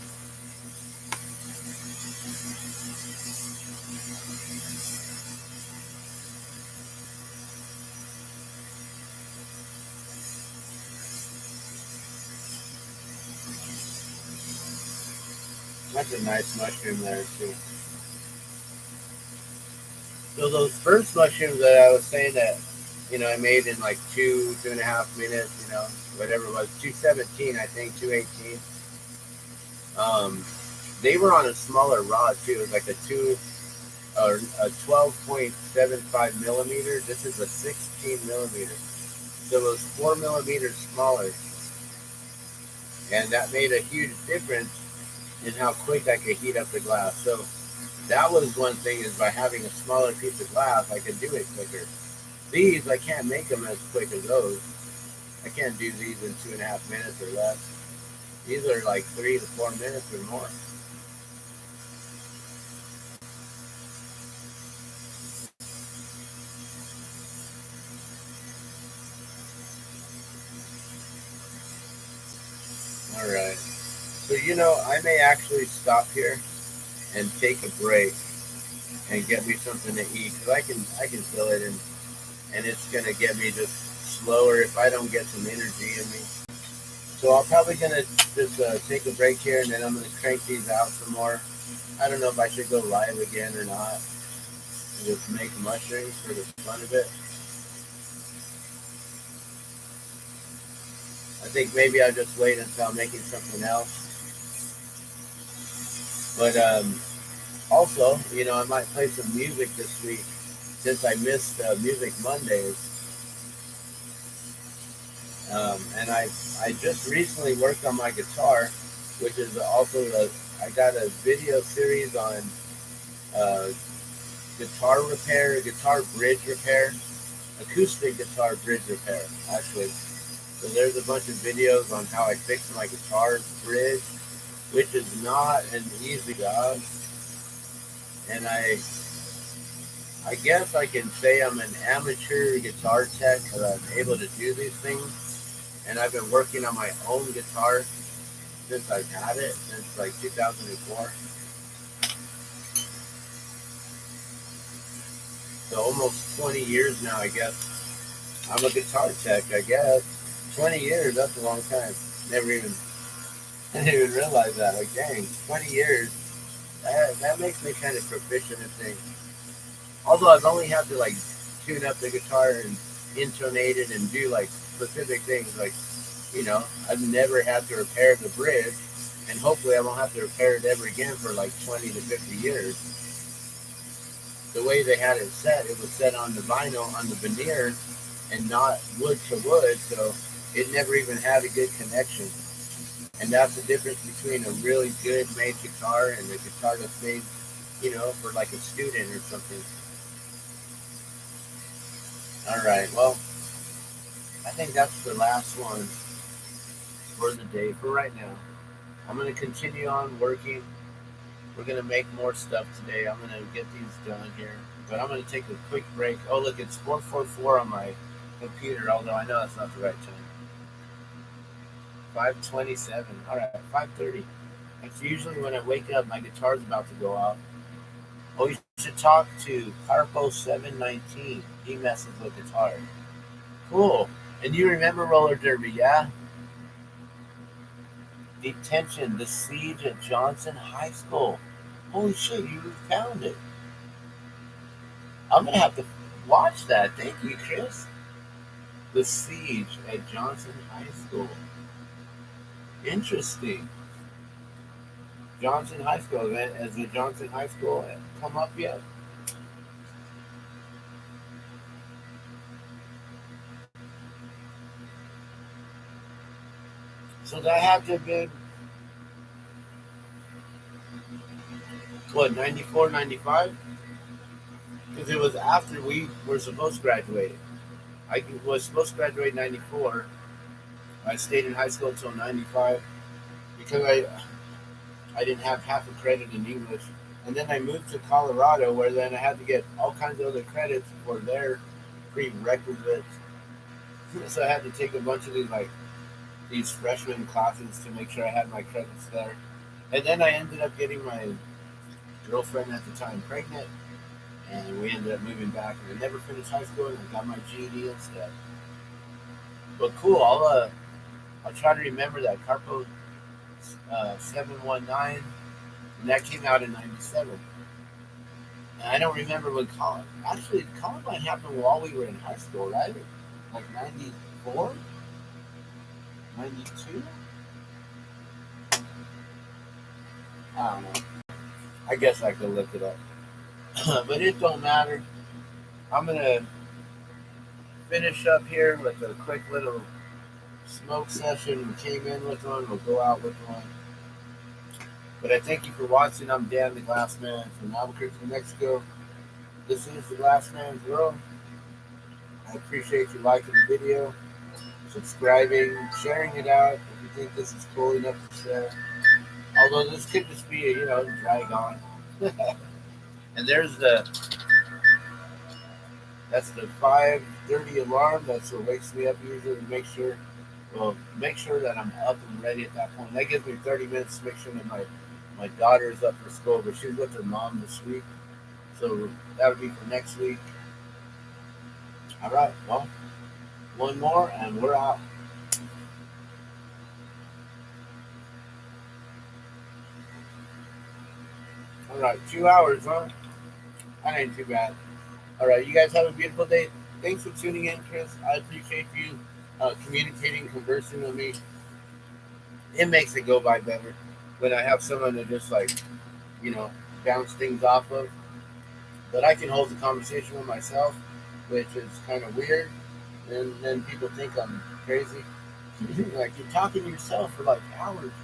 That's a nice mushroom there too. So those first mushrooms that I was saying that, I made in like 2.5 minutes, whatever it was, 217, I think, 218. They were on a smaller rod too. It was like a 12.75 millimeter. This is a 16 millimeter. So it was 4 millimeters smaller. And that made a huge difference in how quick I could heat up the glass. So that was one thing, is by having a smaller piece of glass, I could do it quicker. These, I can't make them as quick as those. I can't do these in 2.5 minutes or less. These are like 3 to 4 minutes or more. All right. So, I may actually stop here and take a break and get me something to eat, because I can feel it, and it's gonna get me just slower if I don't get some energy in me. So I'm probably gonna just take a break here, and then I'm gonna crank these out some more. I don't know if I should go live again or not. Just make mushrooms for the fun of it. I think maybe I'll just wait until I'm making something else. But also, I might play some music this week, since I missed Music Mondays. And I just recently worked on my guitar, which is also I got a video series on guitar repair, guitar bridge repair, acoustic guitar bridge repair, actually. So there's a bunch of videos on how I fix my guitar bridge, which is not an easy job. And I guess I can say I'm an amateur guitar tech, because I'm able to do these things. And I've been working on my own guitar since I've had it, since like 2004. So almost 20 years now, I guess. I'm a guitar tech, I guess. 20 years, that's a long time. Never even I didn't even realize that. Like, dang, 20 years. That makes me kind of proficient in things. Although I've only had to like tune up the guitar and intonate it and do like specific things. Like, I've never had to repair the bridge, and hopefully I won't have to repair it ever again for like 20 to 50 years. The way they had it set, it was set on the vinyl, on the veneer, and not wood to wood, so it never even had a good connection. And that's the difference between a really good made guitar and a guitar that's made, for like a student or something. All right, well, I think that's the last one for the day for right now. I'm going to continue on working. We're going to make more stuff today. I'm going to get these done here. But I'm going to take a quick break. Oh, look, it's 4:44 on my computer, although I know that's not the right time. 5:27. All right, 5:30. That's usually when I wake up. My guitar's about to go out. Oh, you should talk to Carpo719. He messes with guitar. Cool. And you remember roller derby, yeah? Detention, the siege at Johnson High School. Holy shit, you found it. I'm going to have to watch that. Thank you, Chris. The siege at Johnson High School. Interesting. Johnson High School. Has the Johnson High School come up yet? So that had to have been, what, 94, 95? Because it was after we were supposed to graduate. I was supposed to graduate in 94. I stayed in high school until 95 because I didn't have half a credit in English. And then I moved to Colorado where then I had to get all kinds of other credits for their prerequisites. So I had to take a bunch of these freshman classes to make sure I had my credits there. And then I ended up getting my girlfriend at the time pregnant, and we ended up moving back. And I never finished high school, and I got my GED instead. But cool, I'll try to remember that Carpo 719, and that came out in '97. And I don't remember when Columbine happened while we were in high school, right? Like 94, 92. I don't know. I guess I could look it up, but it don't matter. I'm gonna finish up here with a quick little smoke session. We came in with one, we'll go out with one. But I thank you for watching. I'm Dan the Glass Man from Albuquerque, New Mexico. This is the Glass Man's World. I appreciate you liking the video, subscribing, sharing it out if you think this is cool enough to share. Although this could just be a drag on. And that's the 5:30 alarm. That's what wakes me up usually to make sure that I'm up and ready at that point. That gives me 30 minutes to make sure that my daughter is up for school, but she's with her mom this week. So that would be for next week. All right, well, one more and we're out. All right, 2 hours, huh? That ain't too bad. All right, you guys have a beautiful day. Thanks for tuning in, Chris. I appreciate you communicating, conversing with me. It makes it go by better when I have someone to just you know, bounce things off of. But I can hold the conversation with myself, which is kind of weird. And then people think I'm crazy. Like, you're talking to yourself for like hours.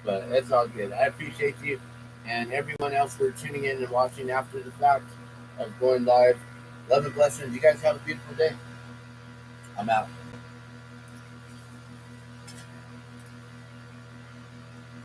But it's all good. I appreciate you and everyone else for tuning in and watching after the fact of going live. Love and blessings. You guys have a beautiful day. I'm out.